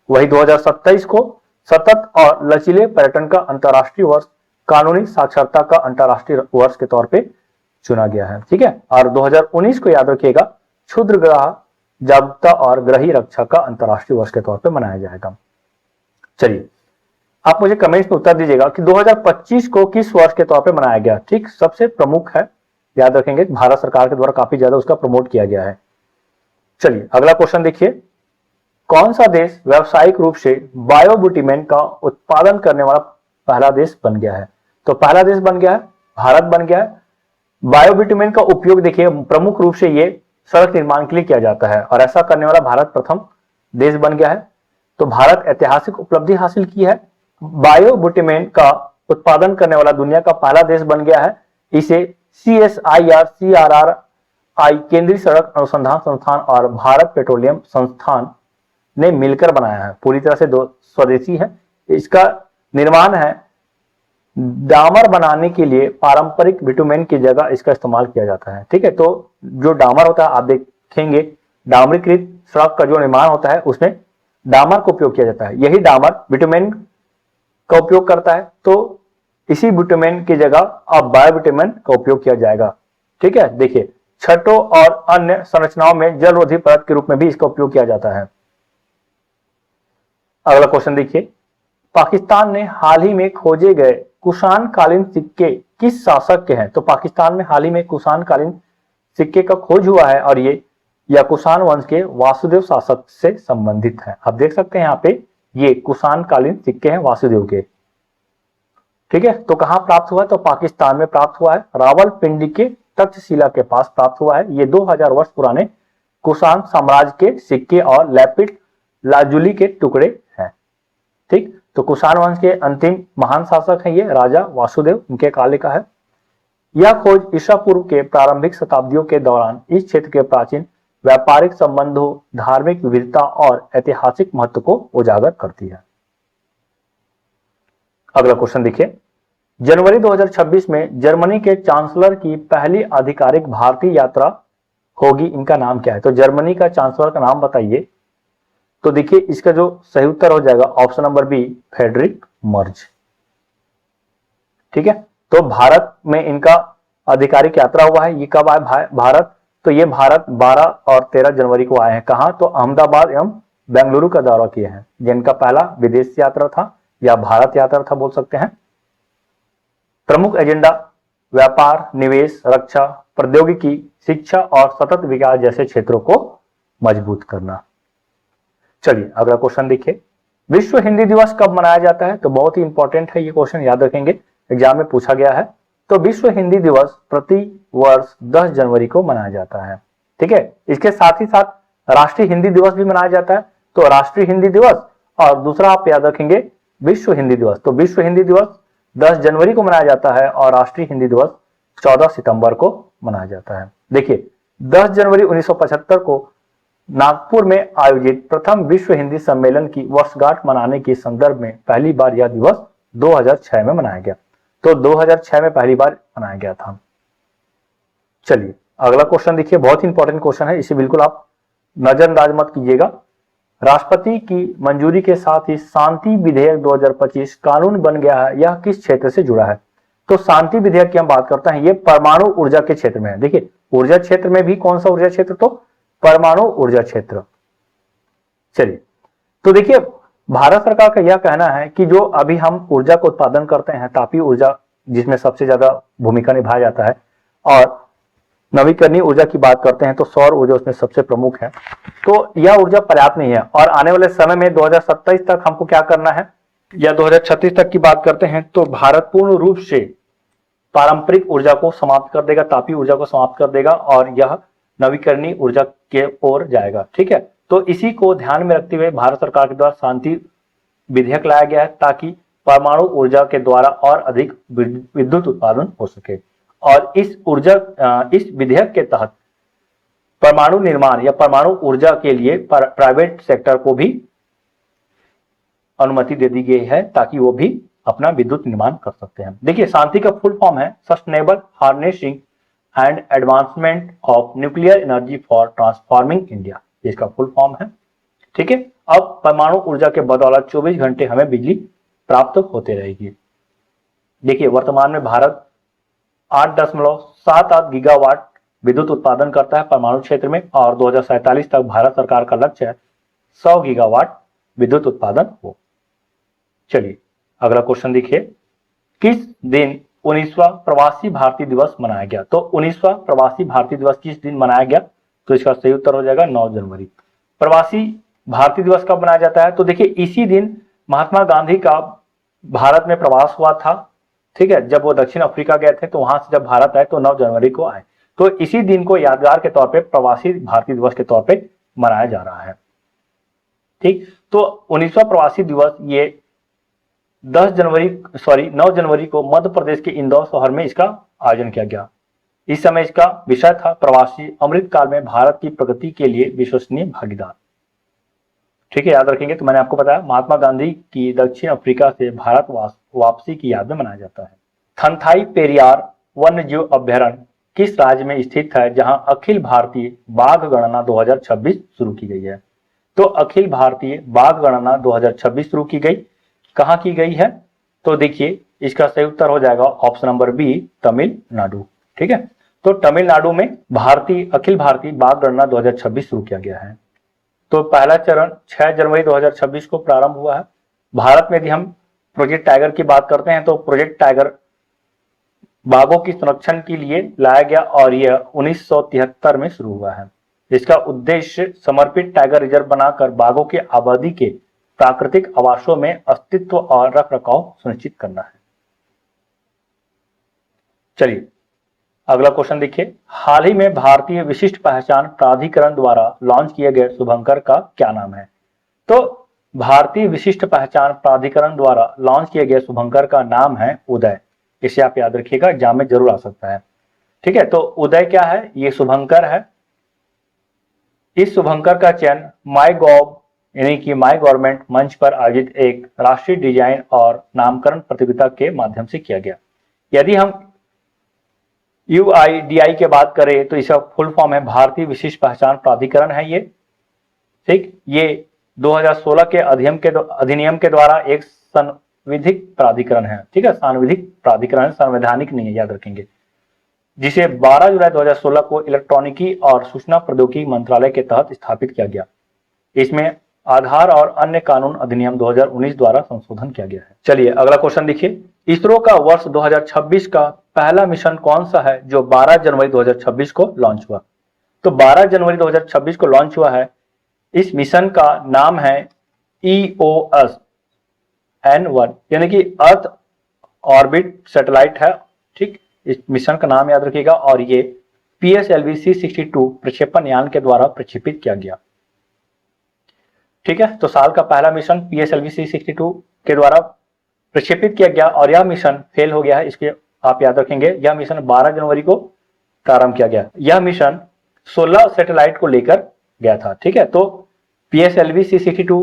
वही 2027 को सतत और लचीले पर्यटन का अंतरराष्ट्रीय वर्ष, कानूनी साक्षरता का अंतरराष्ट्रीय वर्ष के तौर पे चुना गया है। ठीक है, और 2019 को याद रखिएगा क्षुद्र ग्राह जागरूकता और ग्रही रक्षा का अंतरराष्ट्रीय वर्ष के तौर पे मनाया जाएगा। चलिए आप मुझे कमेंट्स में उत्तर दीजिएगा कि 2025 को किस वर्ष के तौर पे मनाया गया। ठीक, सबसे प्रमुख है, याद रखेंगे, भारत सरकार के द्वारा काफी ज्यादा उसका प्रमोट किया गया है। चलिए अगला क्वेश्चन देखिए, कौन सा देश व्यावसायिक रूप से बायोब्यूटिमेन का उत्पादन करने वाला पहला देश बन गया है? तो पहला देश बन गया है भारत बन गया है। बायोब्यूटिमेन का उपयोग देखिए प्रमुख रूप से ये सड़क निर्माण के लिए किया जाता है और ऐसा करने वाला भारत प्रथम देश बन गया है। तो भारत ऐतिहासिक उपलब्धि हासिल की है। बायोबुटामेन का उत्पादन करने वाला दुनिया का पहला देश बन गया है। इसे CSIR CRRI केंद्रीय सड़क अनुसंधान संस्थान और भारत पेट्रोलियम संस्थान ने मिलकर बनाया है। पूरी तरह से स्वदेशी है। इसका निर्माण है डामर बनाने के लिए पारंपरिक बिटुमेन की जगह इसका इस्तेमाल किया जाता है। ठीक है, तो जो डामर होता है आप देखेंगे डामरीकृत सड़क का जो निर्माण होता है उसमें डामर का उपयोग किया जाता है। यही डामर बिटुमेन का उपयोग करता है, तो इसी बिटुमेन की जगह अब बायोबिटुमेन का उपयोग किया जाएगा। ठीक है, देखिए छतों और अन्य संरचनाओं में जल रोधी परत के रूप में भी इसका उपयोग किया जाता है। अगला क्वेश्चन देखिए, पाकिस्तान ने हाल ही में खोजे गए कुषाण कालीन सिक्के किस शासक के हैं? तो पाकिस्तान में हाल ही में कुषाण कालीन सिक्के का खोज हुआ है और ये या कुषाण वंश के वासुदेव शासक से संबंधित है। आप देख सकते हैं यहाँ पे ये कुषाण कालीन सिक्के हैं वासुदेव के। ठीक है, तो कहां प्राप्त हुआ है? तो पाकिस्तान में प्राप्त हुआ है। रावलपिंडी के तक्षशिला के पास प्राप्त हुआ है। ये 2000 वर्ष पुराने कुषाण साम्राज्य के सिक्के और लैपिड लाजुली के टुकड़े हैं। ठीक, तो कुषाण वंश के अंतिम महान शासक हैं ये राजा वासुदेव, उनके काल का है। यह खोज ईसा पूर्व के प्रारंभिक शताब्दियों के दौरान इस क्षेत्र के प्राचीन व्यापारिक संबंधों, धार्मिक विविधता और ऐतिहासिक महत्व को उजागर करती है। अगला क्वेश्चन देखिए, जनवरी 2026 में जर्मनी के चांसलर की पहली आधिकारिक भारतीय यात्रा होगी। इनका नाम क्या है? तो जर्मनी का चांसलर का नाम बताइए। तो देखिए इसका जो सही उत्तर हो जाएगा option number B, Friedrich Merz. ठीक है, तो भारत में इनका आधिकारिक यात्रा हुआ है। ये कब आए भारत? तो ये भारत 12 और 13 जनवरी को आए हैं। कहां? तो अहमदाबाद एवं बेंगलुरु का दौरा किए हैं। जिनका पहला विदेश यात्रा था या भारत यात्रा था बोल सकते हैं। प्रमुख एजेंडा व्यापार, निवेश, रक्षा, प्रौद्योगिकी, शिक्षा और सतत विकास जैसे क्षेत्रों को मजबूत करना। चलिए अगला क्वेश्चन देखिए, विश्व हिंदी दिवस कब मनाया जाता है? तो बहुत ही इंपॉर्टेंट है ये क्वेश्चन, याद रखेंगे, एग्जाम में पूछा गया है। तो विश्व हिंदी दिवस प्रति वर्ष 10 जनवरी को मनाया जाता है। ठीक है, इसके साथ ही साथ राष्ट्रीय हिंदी दिवस भी मनाया जाता है। तो राष्ट्रीय हिंदी दिवस और दूसरा आप याद रखेंगे विश्व हिंदी दिवस। तो विश्व हिंदी दिवस 10 जनवरी को मनाया जाता है और राष्ट्रीय हिंदी दिवस 14 सितंबर को मनाया जाता है। देखिए 10 जनवरी 1975 को नागपुर में आयोजित प्रथम विश्व हिंदी सम्मेलन की वर्षगांठ मनाने के संदर्भ में पहली बार यह दिवस 2006 में मनाया गया। तो 2006 में पहली बार मनाया गया था। चलिए अगला क्वेश्चन देखिए, बहुत ही इंपॉर्टेंट क्वेश्चन है, इसे बिल्कुल आप नजरअंदाज मत कीजिएगा। राष्ट्रपति की मंजूरी के साथ ही शांति विधेयक 2025 कानून बन गया है। यह किस क्षेत्र से जुड़ा है? तो शांति विधेयक की हम बात करते हैं, ये परमाणु ऊर्जा के क्षेत्र में है। देखिए ऊर्जा क्षेत्र में भी कौन सा ऊर्जा क्षेत्र? तो परमाणु ऊर्जा क्षेत्र। चलिए तो देखिए भारत सरकार का यह कहना है कि जो अभी हम ऊर्जा का उत्पादन करते हैं, तापीय ऊर्जा जिसमें सबसे ज्यादा भूमिका निभाया जाता है, और नवीकरणीय ऊर्जा की बात करते हैं तो सौर ऊर्जा उसमें सबसे प्रमुख है। तो यह ऊर्जा पर्याप्त नहीं है और आने वाले समय में 2027 तक हमको क्या करना है या 2036 तक की बात करते हैं तो भारत पूर्ण रूप से पारंपरिक ऊर्जा को समाप्त कर देगा, तापीय ऊर्जा को समाप्त कर देगा और यह नवीकरणीय ऊर्जा के ओर जाएगा। ठीक है, तो इसी को ध्यान में रखते हुए भारत सरकार के द्वारा शांति विधेयक लाया गया है ताकि परमाणु ऊर्जा के द्वारा और अधिक विद्युत उत्पादन हो सके। और इस विधेयक के तहत परमाणु निर्माण या परमाणु ऊर्जा के लिए प्राइवेट सेक्टर को भी अनुमति दे दी गई है ताकि वो भी अपना विद्युत निर्माण कर सकते हैं। देखिए शांति का फुल फॉर्म है sustainable harnessing and advancement of nuclear energy for transforming India, इसका फुल फॉर्म है। ठीक है, अब परमाणु ऊर्जा के बदौलत 24 घंटे हमें बिजली प्राप्त होते रहेगी। देखिए वर्तमान में भारत 8.78 गीगावाट विद्युत उत्पादन करता है परमाणु क्षेत्र में और 2047 तक भारत सरकार का लक्ष्य है 100 गीगावाट विद्युत उत्पादन हो। चलिए अगला क्वेश्चन देखिए, किस दिन 19वां प्रवासी भारतीय दिवस मनाया गया? तो 19वां प्रवासी भारतीय दिवस किस दिन मनाया गया? तो इसका सही उत्तर हो जाएगा 9 जनवरी। प्रवासी भारतीय दिवस कब मनाया जाता है? तो देखिए इसी दिन महात्मा गांधी का भारत में प्रवास हुआ था। ठीक है, जब वो दक्षिण अफ्रीका गए थे तो वहां से जब भारत आए तो 9 जनवरी को आए। तो इसी दिन को यादगार के तौर पे प्रवासी भारतीय दिवस के तौर पे मनाया जा रहा है। ठीक, तो 19वां प्रवासी दिवस ये 9 जनवरी को मध्य प्रदेश के इंदौर शहर में इसका आयोजन किया गया। इस समय इसका विषय था प्रवासी अमृत काल में भारत की प्रगति के लिए विश्वसनीय भागीदार। ठीक है, याद रखेंगे। तो मैंने आपको बताया महात्मा गांधी की दक्षिण अफ्रीका से भारत वापसी की याद में मनाया जाता है। थनथाई पेरियार वन्य जीव अभ्यारण्य किस राज्य में स्थित है जहां अखिल भारतीय बाघ गणना 2026 शुरू की गई है? तो अखिल भारतीय बाघ गणना 2026 शुरू की गई, कहां की गई है? तो देखिए इसका सही उत्तर हो जाएगा ऑप्शन नंबर बी, तमिलनाडु। ठीक है, तो तमिलनाडु में अखिल भारतीय बाघ गणना 2026 शुरू किया गया है। तो पहला चरण 6 जनवरी 2026 को प्रारंभ हुआ है। भारत में यदि हम प्रोजेक्ट टाइगर की बात करते हैं तो प्रोजेक्ट टाइगर बाघों की संरक्षण के लिए लाया गया और यह 1973 में शुरू हुआ है। इसका उद्देश्य समर्पित टाइगर रिजर्व बनाकर बाघों की आबादी के प्राकृतिक आवासों में अस्तित्व और रखरखाव सुनिश्चित करना है। चलिए अगला क्वेश्चन देखिए, हाल ही में भारतीय विशिष्ट पहचान प्राधिकरण द्वारा लॉन्च किए गए शुभंकर का क्या नाम है? तो भारतीय विशिष्ट पहचान प्राधिकरण द्वारा लॉन्च किए गए शुभंकर का नाम है उदय। इसे आप याद रखिएगा, एग्जाम में जरूर आ सकता है। ठीक है, तो उदय क्या है? ये शुभंकर है। इस शुभंकर का चयन माई गॉव यानी कि माई गवर्नमेंट मंच पर आयोजित एक राष्ट्रीय डिजाइन और नामकरण प्रतियोगिता के माध्यम से किया गया। यदि हम UIDAI की बात करें तो इसका फुल फॉर्म है भारतीय विशिष्ट पहचान प्राधिकरण है ये। ठीक, ये 2016 के अधिनियम के द्वारा एक संविधिक प्राधिकरण है। ठीक है, सांविधिक प्राधिकरण, संवैधानिक नहीं है, याद रखेंगे। जिसे 12 जुलाई 2016 को इलेक्ट्रॉनिकी और सूचना प्रौद्योगिकी मंत्रालय के तहत स्थापित किया गया। इसमें आधार और अन्य कानून अधिनियम 2019 द्वारा संशोधन किया गया है। चलिए अगला क्वेश्चन देखिए, इसरो का वर्ष 2026 का पहला मिशन कौन सा है जो 12 जनवरी 2026 को लॉन्च हुआ? तो 12 जनवरी 2026 को लॉन्च हुआ है। इस मिशन का नाम है EOS-N1 यानी कि अर्थ ऑर्बिट सैटेलाइट है। ठीक, इस मिशन का नाम याद रखिएगा और ये PSLV C62 प्रक्षेपण यान के द्वारा प्रक्षेपित किया गया। ठीक है, तो साल का पहला मिशन PSLV C62 के द्वारा प्रक्षेपित किया गया और यह मिशन फेल हो गया है। इसके आप याद रखेंगे, यह मिशन 12 जनवरी को प्रारंभ किया गया। यह मिशन 16 सैटेलाइट को लेकर गया था। ठीक है, तो PSLV C62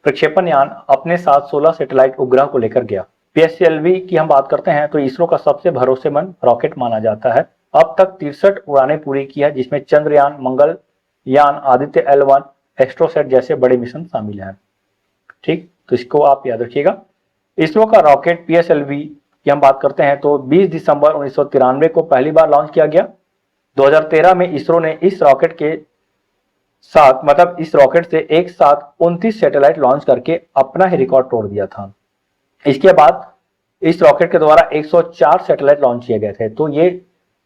प्रक्षेपण यान अपने साथ 16 सैटेलाइट उपग्रह को लेकर गया। PSLV की हम बात करते हैं तो इसरो का सबसे भरोसेमंद रॉकेट माना जाता है। अब तक 63 उड़ानें पूरी की है, जिसमें चंद्रयान, मंगलयान, आदित्य L1, एस्ट्रोसैट जैसे बड़े मिशन शामिल हैं। ठीक, तो इसको आप याद रखिएगा। इसरो का रॉकेट PSLV की हम बात करते हैं तो 20 दिसंबर 1993 को पहली बार लॉन्च किया गया। 2013 में इसरो ने इस रॉकेट से एक साथ 29 सैटेलाइट लॉन्च करके अपना ही रिकॉर्ड तोड़ दिया था। इसके बाद इस रॉकेट के द्वारा 104 सैटेलाइट लॉन्च किए गए थे। तो ये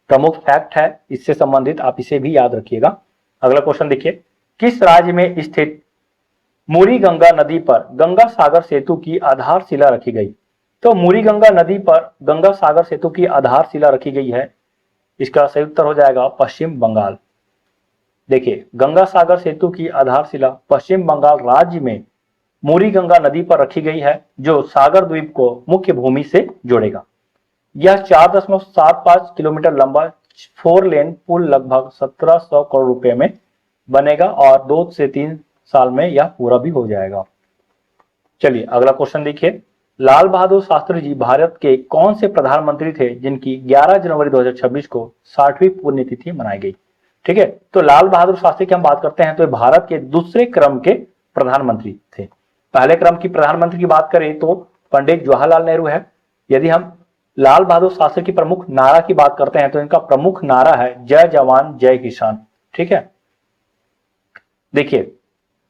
प्रमुख फैक्ट है इससे संबंधित, आप इसे भी याद रखिएगा। अगला क्वेश्चन देखिए, किस राज्य में स्थित मुरी गंगा नदी पर गंगा सागर सेतु की आधारशिला रखी गई? तो मुरी गंगा नदी पर गंगा सागर सेतु की आधारशिला रखी गई है। इसका सही उत्तर हो जाएगा पश्चिम बंगाल। देखिए, गंगा सागर सेतु की आधारशिला पश्चिम बंगाल राज्य में मुरी गंगा नदी पर रखी गई है, जो सागर द्वीप को मुख्य भूमि से जोड़ेगा। यह 4.75 किलोमीटर लंबा 4 लेन पुल लगभग 1700 करोड़ रुपए में बनेगा और 2 से 3 साल में यह पूरा भी हो जाएगा। चलिए अगला क्वेश्चन देखिए, लाल बहादुर शास्त्री जी भारत के कौन से प्रधानमंत्री थे जिनकी 11 जनवरी 2026 को 60वीं पुण्यतिथि मनाई गई? ठीक है, तो लाल बहादुर शास्त्री की हम बात करते हैं तो भारत के दूसरे क्रम के प्रधानमंत्री थे। पहले क्रम की प्रधानमंत्री की बात करें तो पंडित जवाहरलाल नेहरू है। यदि हम लाल बहादुर शास्त्री की प्रमुख नारा की बात करते हैं तो इनका प्रमुख नारा है जय जवान जय किसान। ठीक है, देखिए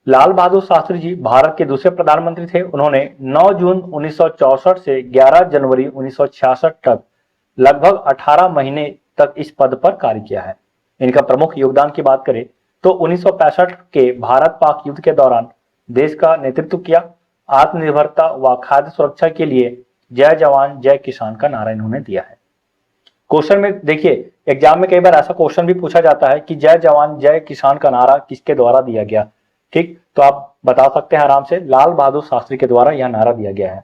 लाल बहादुर शास्त्री जी भारत के दूसरे प्रधानमंत्री थे। उन्होंने 9 जून 1964 से 11 जनवरी 1966 तक लगभग 18 महीने तक इस पद पर कार्य किया है। इनका प्रमुख योगदान की बात करें तो 1965 के भारत पाक युद्ध के दौरान देश का नेतृत्व किया। आत्मनिर्भरता व खाद्य सुरक्षा के लिए जय जवान जय किसान का नारा इन्होंने दिया है। क्वेश्चन में देखिए, एग्जाम में कई बार ऐसा क्वेश्चन भी पूछा जाता है कि जय जवान जय किसान का नारा किसके द्वारा दिया गया। ठीक, तो आप बता सकते हैं आराम से, लाल बहादुर शास्त्री के द्वारा यह नारा दिया गया है।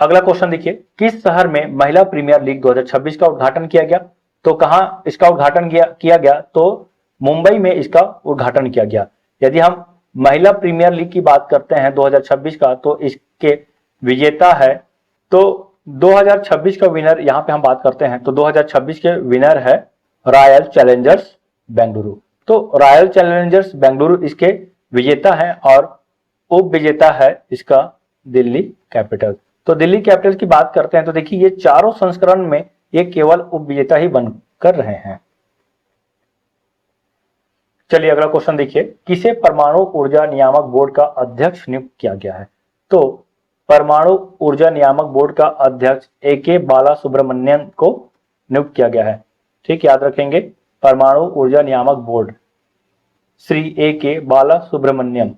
अगला क्वेश्चन देखिए, किस शहर में महिला प्रीमियर लीग 2026 का उद्घाटन किया गया? तो कहां इसका उद्घाटन किया गया? तो मुंबई में इसका उद्घाटन किया गया। यदि हम महिला प्रीमियर लीग की बात करते हैं 2026 का, तो इसके विजेता है, तो 2026 का विनर यहां पे हम बात करते हैं, तो 2026 के विनर है रॉयल चैलेंजर्स बेंगलुरु। तो रॉयल चैलेंजर्स बेंगलुरु इसके विजेता है और उप विजेता है इसका दिल्ली कैपिटल। तो दिल्ली कैपिटल की बात करते हैं तो देखिए ये चारों संस्करण में ये केवल उप विजेता ही बनकर रहे हैं। चलिए अगला क्वेश्चन देखिए, किसे परमाणु ऊर्जा नियामक बोर्ड का अध्यक्ष नियुक्त किया गया है? तो परमाणु ऊर्जा नियामक बोर्ड का अध्यक्ष ए.के. बाला सुब्रमण्यन को नियुक्त किया गया है। ठीक, याद रखेंगे, परमाणु ऊर्जा नियामक बोर्ड श्री ए.के. बाला सुब्रमण्यम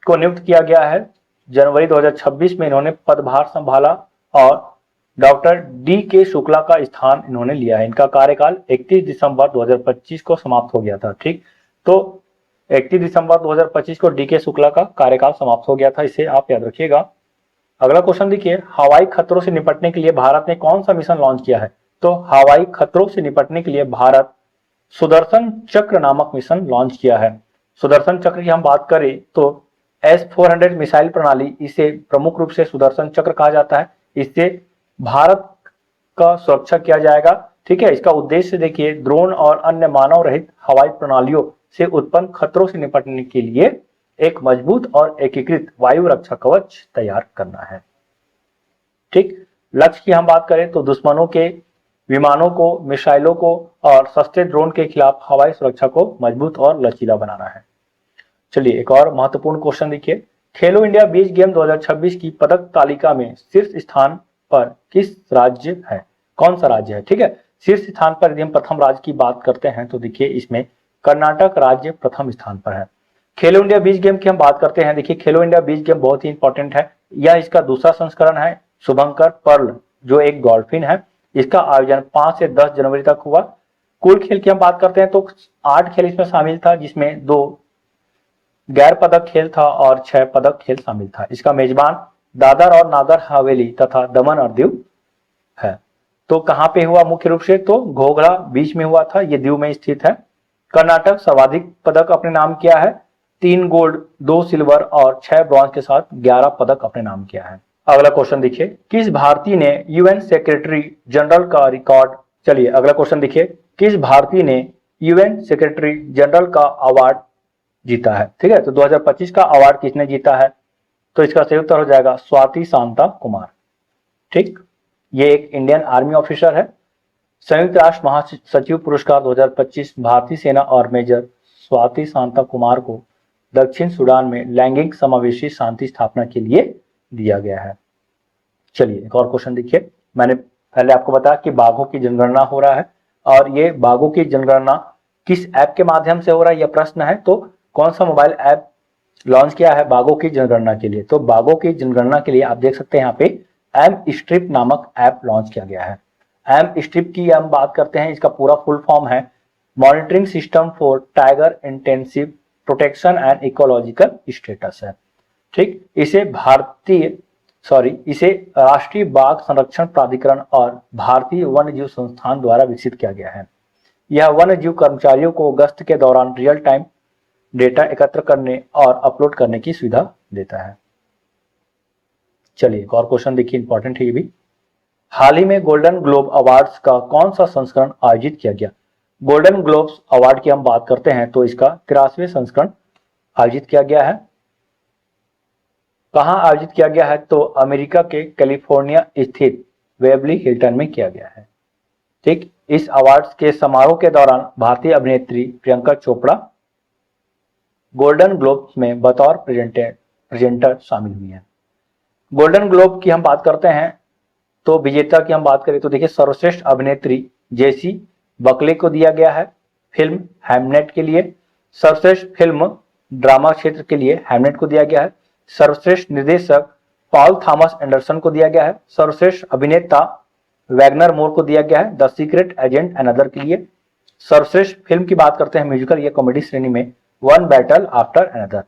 को नियुक्त किया गया है। जनवरी 2026 में इन्होंने पदभार संभाला और डॉक्टर डी.के. शुक्ला का स्थान इन्होंने लिया है। इनका कार्यकाल 31 दिसंबर 2025 को समाप्त हो गया था। ठीक, तो 31 दिसंबर 2025 को डी.के. शुक्ला का कार्यकाल समाप्त हो गया था, इसे आप याद रखिएगा। अगला क्वेश्चन देखिए, हवाई खतरों से निपटने के लिए भारत ने कौन सा मिशन लॉन्च किया है? तो हवाई खतरों से निपटने के लिए भारत सुदर्शन चक्र नामक मिशन लॉन्च किया है। सुदर्शन चक्र की हम बात करें तो S-400 मिसाइल प्रणाली, इसे प्रमुख रूप से सुदर्शन चक्र कहा जाता है। इससे भारत का सुरक्षा किया जाएगा। ठीक है, इसका उद्देश्य देखिए, ड्रोन और अन्य मानव रहित हवाई प्रणालियों से उत्पन्न खतरों से निपटने के लिए एक मजबूत और एकीकृत वायु रक्षा कवच तैयार करना है। ठीक, लक्ष्य की हम बात करें तो दुश्मनों के विमानों को, मिसाइलों को और सस्ते ड्रोन के खिलाफ हवाई सुरक्षा को मजबूत और लचीला बनाना है। चलिए एक और महत्वपूर्ण क्वेश्चन देखिए, खेलो इंडिया बीच गेम 2026 की पदक तालिका में शीर्ष स्थान पर किस राज्य है? कौन सा राज्य है? ठीक है, शीर्ष स्थान पर यदि हम प्रथम राज्य की बात करते हैं तो देखिए इसमें कर्नाटक राज्य प्रथम स्थान पर है। खेलो इंडिया बीच गेम की हम बात करते हैं, देखिए खेलो इंडिया बीच गेम बहुत ही इंपॉर्टेंट है। यह इसका दूसरा संस्करण है। शुभंकर पर्ल जो एक डॉल्फिन है, इसका आयोजन 5 से 10 जनवरी तक हुआ। कुल खेल की हम बात करते हैं तो 8 खेल इसमें शामिल था, जिसमें 2 गैर पदक खेल था और 6 पदक खेल शामिल था। इसका मेजबान दादर और नागर हवेली तथा दमन और दीव है। तो कहां पे हुआ मुख्य रूप से? तो घोघला बीच में हुआ था, ये दीव में स्थित है। कर्नाटक सर्वाधिक पदक अपने नाम किया है, 3 गोल्ड, 2 सिल्वर और 6 ब्रॉन्ज के साथ 11 पदक अपने नाम किया है। अगला क्वेश्चन देखिए, किस भारतीय ने यूएन सेक्रेटरी जनरल का रिकॉर्ड, चलिए अगला क्वेश्चन देखिए, किस भारतीय ने यूएन सेक्रेटरी जनरल का अवार्ड जीता है? ठीक है, तो 2025 का अवार्ड किसने जीता है? तो इसका सही उत्तर हो जाएगा स्वाति शांता कुमार। ठीक, ये एक इंडियन आर्मी ऑफिसर है। संयुक्त राष्ट्र महासचिव पुरस्कार 2025 भारतीय सेना और मेजर स्वाति शांता कुमार को दक्षिण सूडान में लैंगिक समावेशी शांति स्थापना के लिए दिया गया है। चलिए एक और क्वेश्चन देखिए, मैंने पहले आपको बताया कि बाघों की जनगणना हो रहा है और ये बाघों की जनगणना किस ऐप के माध्यम से हो रहा है, यह प्रश्न है। तो कौन सा मोबाइल ऐप लॉन्च किया है बाघों की जनगणना के लिए? तो बाघों की जनगणना के लिए आप देख सकते हैं यहाँ पे एम स्ट्रिप नामक ऐप लॉन्च किया गया है। एम स्ट्रिप की हम बात करते हैं, इसका पूरा फुल फॉर्म है monitoring system for tiger intensive protection and ecological status है। ठीक, इसे राष्ट्रीय बाघ संरक्षण प्राधिकरण और भारतीय वन्य जीव संस्थान द्वारा विकसित किया गया है। यह वन्य जीव कर्मचारियों को गश्त के दौरान रियल टाइम डेटा एकत्र करने और अपलोड करने की सुविधा देता है। चलिए एक और क्वेश्चन देखिए, इंपॉर्टेंट है ये भी। हाल ही में गोल्डन ग्लोब अवार्ड्स का कौन सा संस्करण आयोजित किया गया? गोल्डन ग्लोब्स अवार्ड की हम बात करते हैं तो इसका 83वां संस्करण आयोजित किया गया है। कहां आयोजित किया गया है? तो अमेरिका के कैलिफोर्निया स्थित वेबली हिल्टन में किया गया है। ठीक, इस अवार्ड्स के समारोह के दौरान भारतीय अभिनेत्री प्रियंका चोपड़ा गोल्डन ग्लोब्स में बतौर प्रेजेंटर शामिल हुई है। गोल्डन ग्लोब की हम बात करते हैं तो विजेता की हम बात करें तो देखिए सर्वश्रेष्ठ अभिनेत्री जेसी बकले को दिया गया है फिल्म हैमनेट के लिए। सर्वश्रेष्ठ फिल्म ड्रामा क्षेत्र के लिए हैमनेट को दिया गया है। सर्वश्रेष्ठ निर्देशक पॉल थॉमस एंडरसन को दिया गया है। सर्वश्रेष्ठ अभिनेता वैगनर मोर को दिया गया है the secret agent and other के लिए। सर्वश्रेष्ठ फिल्म की बात करते हैं म्यूजिकल या कॉमेडी श्रेणी में वन बैटल आफ्टर अनदर।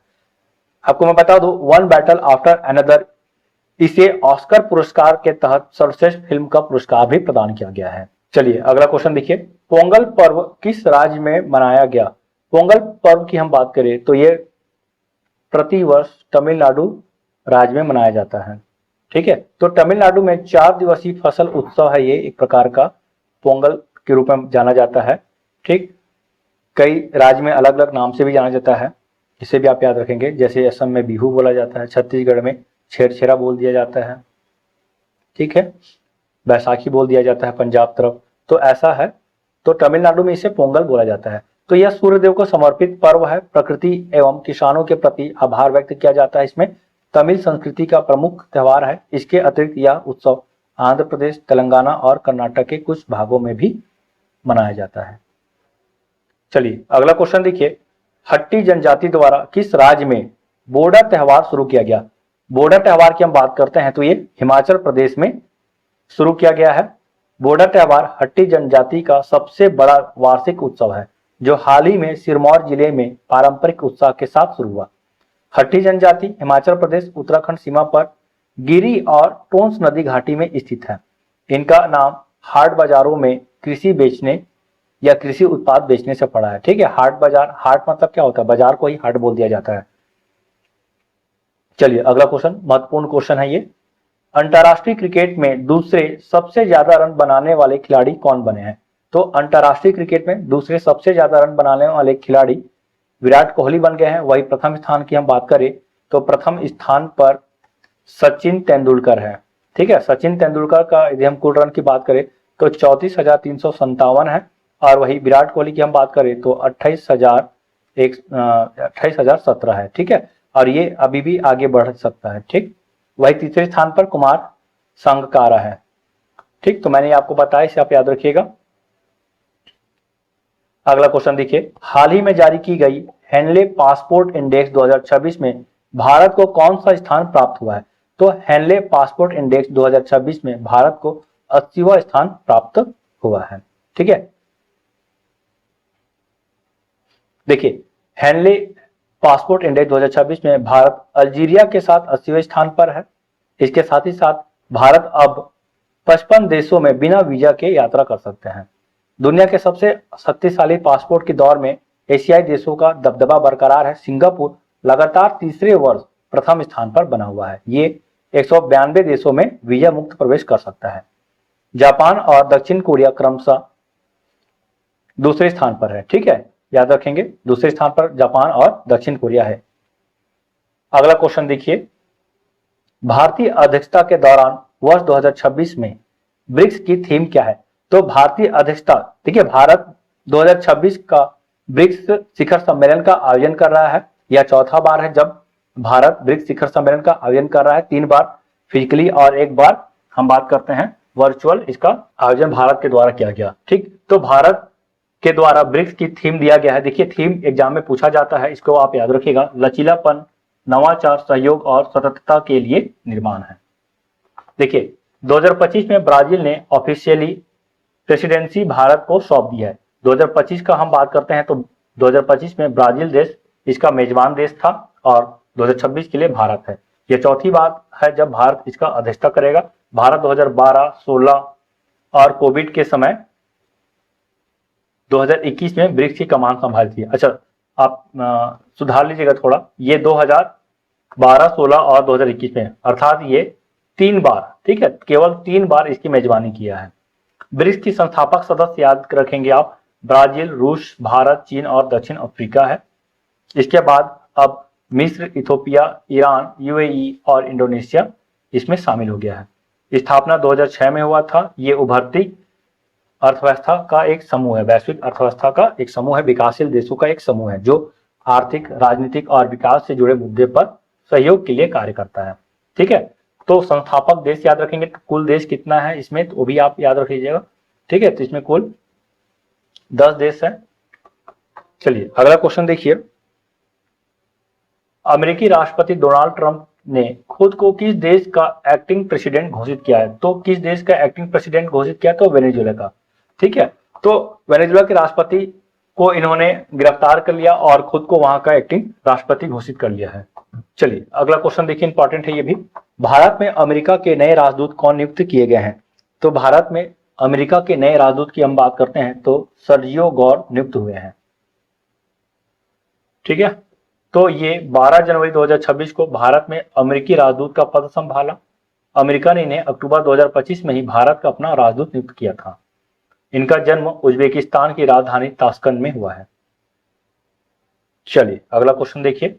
आपको मैं बता दूं, वन बैटल आफ्टर अनदर इसे ऑस्कर पुरस्कार के तहत सर्वश्रेष्ठ फिल्म का पुरस्कार भी प्रदान किया गया है। चलिए अगला क्वेश्चन देखिए, पोंगल पर्व किस राज्य में मनाया गया? पोंगल पर्व की हम बात करें तो ये प्रतिवर्ष तमिलनाडु राज्य में मनाया जाता है। ठीक है, तो तमिलनाडु में 4 दिवसीय फसल उत्सव है, ये एक प्रकार का पोंगल के रूप में जाना जाता है। ठीक, कई राज्य में अलग अलग नाम से भी जाना जाता है, इसे भी आप याद रखेंगे। जैसे असम में बिहू बोला जाता है, छत्तीसगढ़ में छेरछेरा बोल दिया जाता है। ठीक है, बैसाखी बोल दिया जाता है पंजाब तरफ, तो ऐसा है। तो तमिलनाडु में इसे पोंगल बोला जाता है। तो यह सूर्यदेव को समर्पित पर्व है, प्रकृति एवं किसानों के प्रति आभार व्यक्त किया जाता है। इसमें तमिल संस्कृति का प्रमुख त्योहार है। इसके अतिरिक्त यह उत्सव आंध्र प्रदेश, तेलंगाना और कर्नाटक के कुछ भागों में भी मनाया जाता है। चलिए अगला क्वेश्चन देखिए, हट्टी जनजाति द्वारा किस राज्य में बोडा त्योहार शुरू किया गया? बोडा त्योहार की हम बात करते हैं तो ये हिमाचल प्रदेश में शुरू किया गया है। बोडा त्योहार हट्टी जनजाति का सबसे बड़ा वार्षिक उत्सव है, जो हाल ही में सिरमौर जिले में पारंपरिक उत्साह के साथ शुरू हुआ। हट्टी जनजाति हिमाचल प्रदेश उत्तराखंड सीमा पर गिरी और टोंस नदी घाटी में स्थित है। इनका नाम हाट बाजारों में कृषि बेचने या कृषि उत्पाद बेचने से पड़ा है। ठीक है, हाट बाजार, हाट मतलब क्या होता है? बाजार को ही हाट बोल दिया जाता है। चलिए अगला क्वेश्चन, महत्वपूर्ण क्वेश्चन है ये, अंतर्राष्ट्रीय क्रिकेट में दूसरे सबसे ज्यादा रन बनाने वाले खिलाड़ी कौन बने हैं? तो अंतर्राष्ट्रीय क्रिकेट में दूसरे सबसे ज्यादा रन बनाने वाले खिलाड़ी विराट कोहली बन गए हैं। वही प्रथम स्थान की हम बात करें तो प्रथम स्थान पर सचिन तेंदुलकर है। ठीक है, सचिन तेंदुलकर का यदि हम कुल रन की बात करें तो 34,357 है, और वही विराट कोहली की हम बात करें तो 28,017 है। ठीक है, और ये अभी भी आगे बढ़ सकता है। ठीक, वही तीसरे स्थान पर कुमार संगकारा है। ठीक, तो मैंने आपको बताया, इसे आप याद रखिएगा। अगला क्वेश्चन देखिए, हाल ही में जारी की गई हेनले पासपोर्ट इंडेक्स 2026 में भारत को कौन सा स्थान प्राप्त हुआ है? तो हेनले पासपोर्ट इंडेक्स 2026 में भारत को 80वां स्थान प्राप्त हुआ है। ठीक है, देखिए हेनले पासपोर्ट इंडेक्स 2026 में भारत अल्जीरिया के साथ 80वें स्थान पर है। इसके साथ ही साथ भारत अब 55 देशों में बिना वीजा के यात्रा कर सकते हैं। दुनिया के सबसे शक्तिशाली पासपोर्ट के दौर में एशियाई देशों का दबदबा बरकरार है। सिंगापुर लगातार तीसरे वर्ष प्रथम स्थान पर बना हुआ है। ये 192 देशों में वीजा मुक्त प्रवेश कर सकता है। जापान और दक्षिण कोरिया क्रमशः दूसरे स्थान पर है। ठीक है, याद रखेंगे, दूसरे स्थान पर जापान और दक्षिण कोरिया है। अगला क्वेश्चन देखिए, भारतीय अध्यक्षता के दौरान वर्ष 2026 में ब्रिक्स की थीम क्या है? तो भारतीय अध्यक्षता, देखिए भारत 2026 का ब्रिक्स शिखर सम्मेलन का आयोजन कर रहा है। यह चौथा बार है जब भारत ब्रिक्स शिखर सम्मेलन का आयोजन कर रहा है। 3 बार फिजिकली और 1 बार हम बात करते हैं वर्चुअल, इसका आयोजन भारत के द्वारा किया गया। ठीक, तो भारत के द्वारा ब्रिक्स की थीम दिया गया है। देखिए थीम एग्जाम में पूछा जाता है, इसको आप याद रखिएगा, लचीलापन, नवाचार, सहयोग और सततता के लिए निर्माण है। देखिए 2025 में ब्राजील ने ऑफिशियली प्रेसिडेंसी भारत को सौंप दी है। 2025 का हम बात करते हैं तो 2025 में ब्राजील देश इसका मेजबान देश था और 2026 के लिए भारत है। यह चौथी बात है जब भारत इसका अध्यक्षता करेगा। भारत 2012, 16 और कोविड के समय 2021 में ब्रिक्स की कमान संभाली थी। अच्छा, आप सुधार लीजिएगा थोड़ा, ये 2012, 16 और 2021 में, अर्थात ये 3 बार, ठीक है, केवल 3 बार इसकी मेजबानी किया है। ब्रिक्स की संस्थापक सदस्य याद रखेंगे आप, ब्राजील, रूस, भारत, चीन और दक्षिण अफ्रीका है। इसके बाद अब मिस्र, इथोपिया, ईरान, यूएई और इंडोनेशिया इसमें शामिल हो गया है। स्थापना 2006 में हुआ था। ये उभरती अर्थव्यवस्था का एक समूह है, वैश्विक अर्थव्यवस्था का एक समूह है, विकासशील देशों का एक समूह है जो आर्थिक, राजनीतिक और विकास से जुड़े मुद्दे पर सहयोग के लिए कार्य करता है। ठीक है, तो संस्थापक देश याद रखेंगे, कुल देश कितना है इसमें, तो वो भी आप याद रख लीजिएगा। ठीक है, तो इसमें कुल 10 देश है। चलिए अगला क्वेश्चन देखिए, अमेरिकी राष्ट्रपति डोनाल्ड ट्रंप ने खुद को किस देश का एक्टिंग प्रेसिडेंट घोषित किया है? तो किस देश का एक्टिंग प्रेसिडेंट घोषित किया? तो वेनेजुएला का। ठीक है, तो वेनेजुएला के राष्ट्रपति को इन्होंने गिरफ्तार कर लिया और खुद को वहां का एक्टिंग राष्ट्रपति घोषित कर लिया है। चलिए अगला क्वेश्चन देखिए, इंपॉर्टेंट है ये भी। भारत में अमेरिका के नए राजदूत कौन नियुक्त किए गए हैं? तो भारत में अमेरिका के नए राजदूत की हम बात करते हैं तो सर्जियो गौर नियुक्त हुए हैं। ठीक है, तो ये 12 जनवरी 2026 को भारत में अमेरिकी राजदूत का पद संभाला। अमेरिका ने इन्हें अक्टूबर 2025 में ही भारत का अपना राजदूत नियुक्त किया था। इनका जन्म उज्बेकिस्तान की राजधानी ताशकंद में हुआ है। चलिए अगला क्वेश्चन देखिए,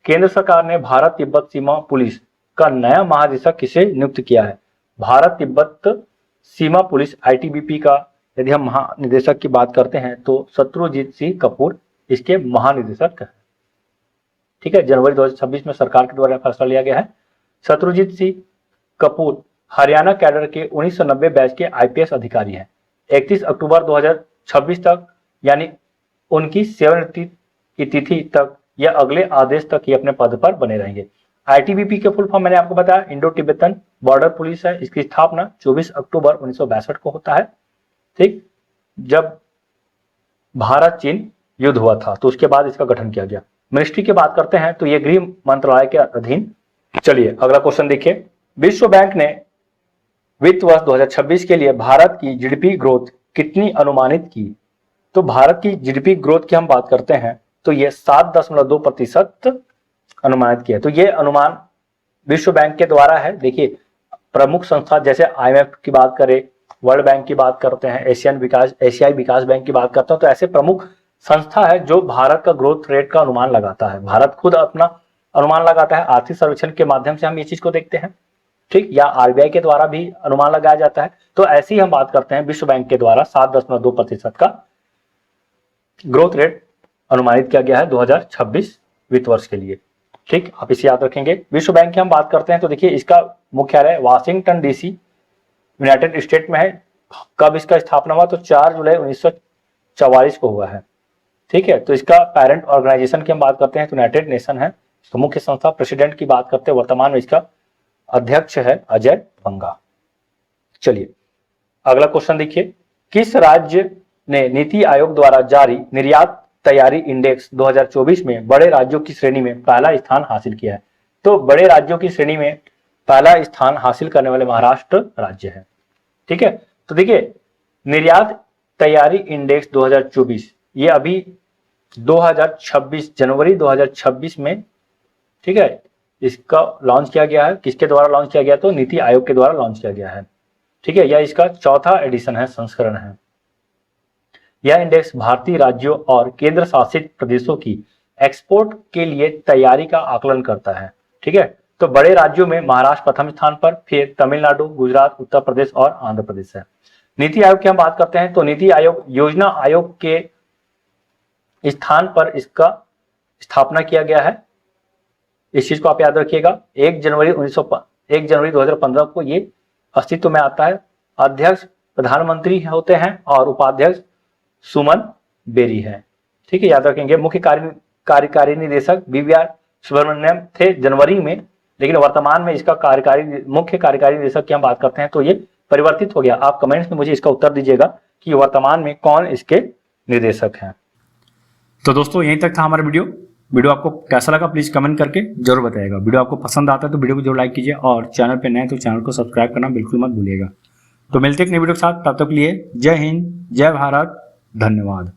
केंद्र सरकार ने भारत तिब्बत सीमा पुलिस का नया महानिदेशक किसे नियुक्त किया है? भारत तिब्बत सीमा पुलिस ITBP का यदि हम महानिदेशक की बात करते हैं तो शत्रुजीत सिंह कपूर इसके महानिदेशक है। ठीक है, जनवरी 2026 में सरकार के द्वारा फैसला लिया गया है। शत्रुजीत सिंह कपूर हरियाणा कैडर के 1990 बैच के IPS अधिकारी हैं। 31 अक्टूबर 2026 तक यानी उनकी सेवानिवृत्ति की तिथि तक या अगले आदेश तक ये अपने पद पर बने रहेंगे। ITBP के फुल फॉर्म मैंने आपको बताया, इंडो तिब्बतन बॉर्डर पुलिस है। इसकी स्थापना 24 अक्टूबर 1962 को होता है। ठीक, जब भारत चीन युद्ध हुआ था तो उसके बाद इसका गठन किया गया। मिनिस्ट्री की बात करते हैं तो ये गृह मंत्रालय के अधीन। चलिए अगला क्वेश्चन देखिए, विश्व बैंक ने वित्त वर्ष 2026 के लिए भारत की GDP ग्रोथ कितनी अनुमानित की? तो भारत की GDP ग्रोथ की हम बात करते हैं तो ये 7.2% अनुमानित किया। तो ये अनुमान विश्व बैंक के द्वारा है। देखिए प्रमुख संस्था जैसे IMF की बात करें, वर्ल्ड बैंक की बात करते हैं, एशियाई विकास बैंक की बात करते हैं, तो ऐसे प्रमुख संस्था है जो भारत का ग्रोथ रेट का अनुमान लगाता है। भारत खुद अपना अनुमान लगाता है, आर्थिक सर्वेक्षण के माध्यम से हम ये चीज को देखते हैं। ठीक, या RBI के द्वारा भी अनुमान लगाया जाता है। तो ऐसी ही हम बात करते हैं, विश्व बैंक के द्वारा 7.2% का ग्रोथ रेट अनुमानित किया गया है 2026 वित्त वर्ष के लिए। ठीक, आप इसे याद रखेंगे। विश्व बैंक की हम बात करते हैं तो देखिए इसका मुख्यालय वाशिंगटन DC यूनाइटेड स्टेट में है। कब इसका स्थापना हुआ? तो 4 जुलाई 1944 को हुआ है। ठीक है, तो इसका पेरेंट ऑर्गेनाइजेशन की हम बात करते हैं तो यूनाइटेड नेशन है। तो मुख्य संस्था प्रेसिडेंट की बात करते हैं, वर्तमान में इसका अध्यक्ष है अजय बंगा। चलिए अगला क्वेश्चन देखिए, किस राज्य ने नीति आयोग द्वारा जारी निर्यात तैयारी इंडेक्स 2024 में बड़े राज्यों की श्रेणी में पहला स्थान हासिल किया है? तो बड़े राज्यों की श्रेणी में पहला स्थान हासिल करने वाले महाराष्ट्र राज्य है। ठीक है, तो देखिए निर्यात तैयारी इंडेक्स 2024 ये अभी 2026 जनवरी 2026 में, ठीक है, इसका लॉन्च किया गया है। किसके द्वारा लॉन्च किया गया? तो नीति आयोग के द्वारा लॉन्च किया गया है। ठीक है, यह इसका चौथा एडिशन है, संस्करण है। यह इंडेक्स भारतीय राज्यों और केंद्र शासित प्रदेशों की एक्सपोर्ट के लिए तैयारी का आकलन करता है। ठीक है, तो बड़े राज्यों में महाराष्ट्र प्रथम स्थान पर, फिर तमिलनाडु, गुजरात, उत्तर प्रदेश और आंध्र प्रदेश है। नीति आयोग की हम बात करते हैं तो नीति आयोग योजना आयोग के स्थान पर इसका स्थापना किया गया है। इस चीज को आप याद रखिएगा। 1 जनवरी 2015 को ये अस्तित्व में आता है। अध्यक्ष प्रधानमंत्री होते हैं और उपाध्यक्ष सुमन बेरी है। ठीक है, याद रखेंगे। मुख्य कार्यकारी निदेशक BVR सुब्रमण्यम थे जनवरी में, लेकिन वर्तमान में इसका मुख्य कार्यकारी निदेशक की हम बात करते हैं तो ये परिवर्तित हो गया। आप कमेंट्स में मुझे इसका उत्तर दीजिएगा कि वर्तमान में कौन इसके निर्देशक हैं। तो दोस्तों यहीं तक था हमारा वीडियो आपको कैसा लगा प्लीज कमेंट करके जरूर बताइएगा। वीडियो आपको पसंद आता है तो वीडियो को जरूर लाइक कीजिए और चैनल पे नए तो चैनल को सब्सक्राइब करना बिल्कुल मत भूलिएगा। तो मिलते हैं एक नई वीडियो के साथ, तब तक के लिए जय हिंद, जय भारत, धन्यवाद।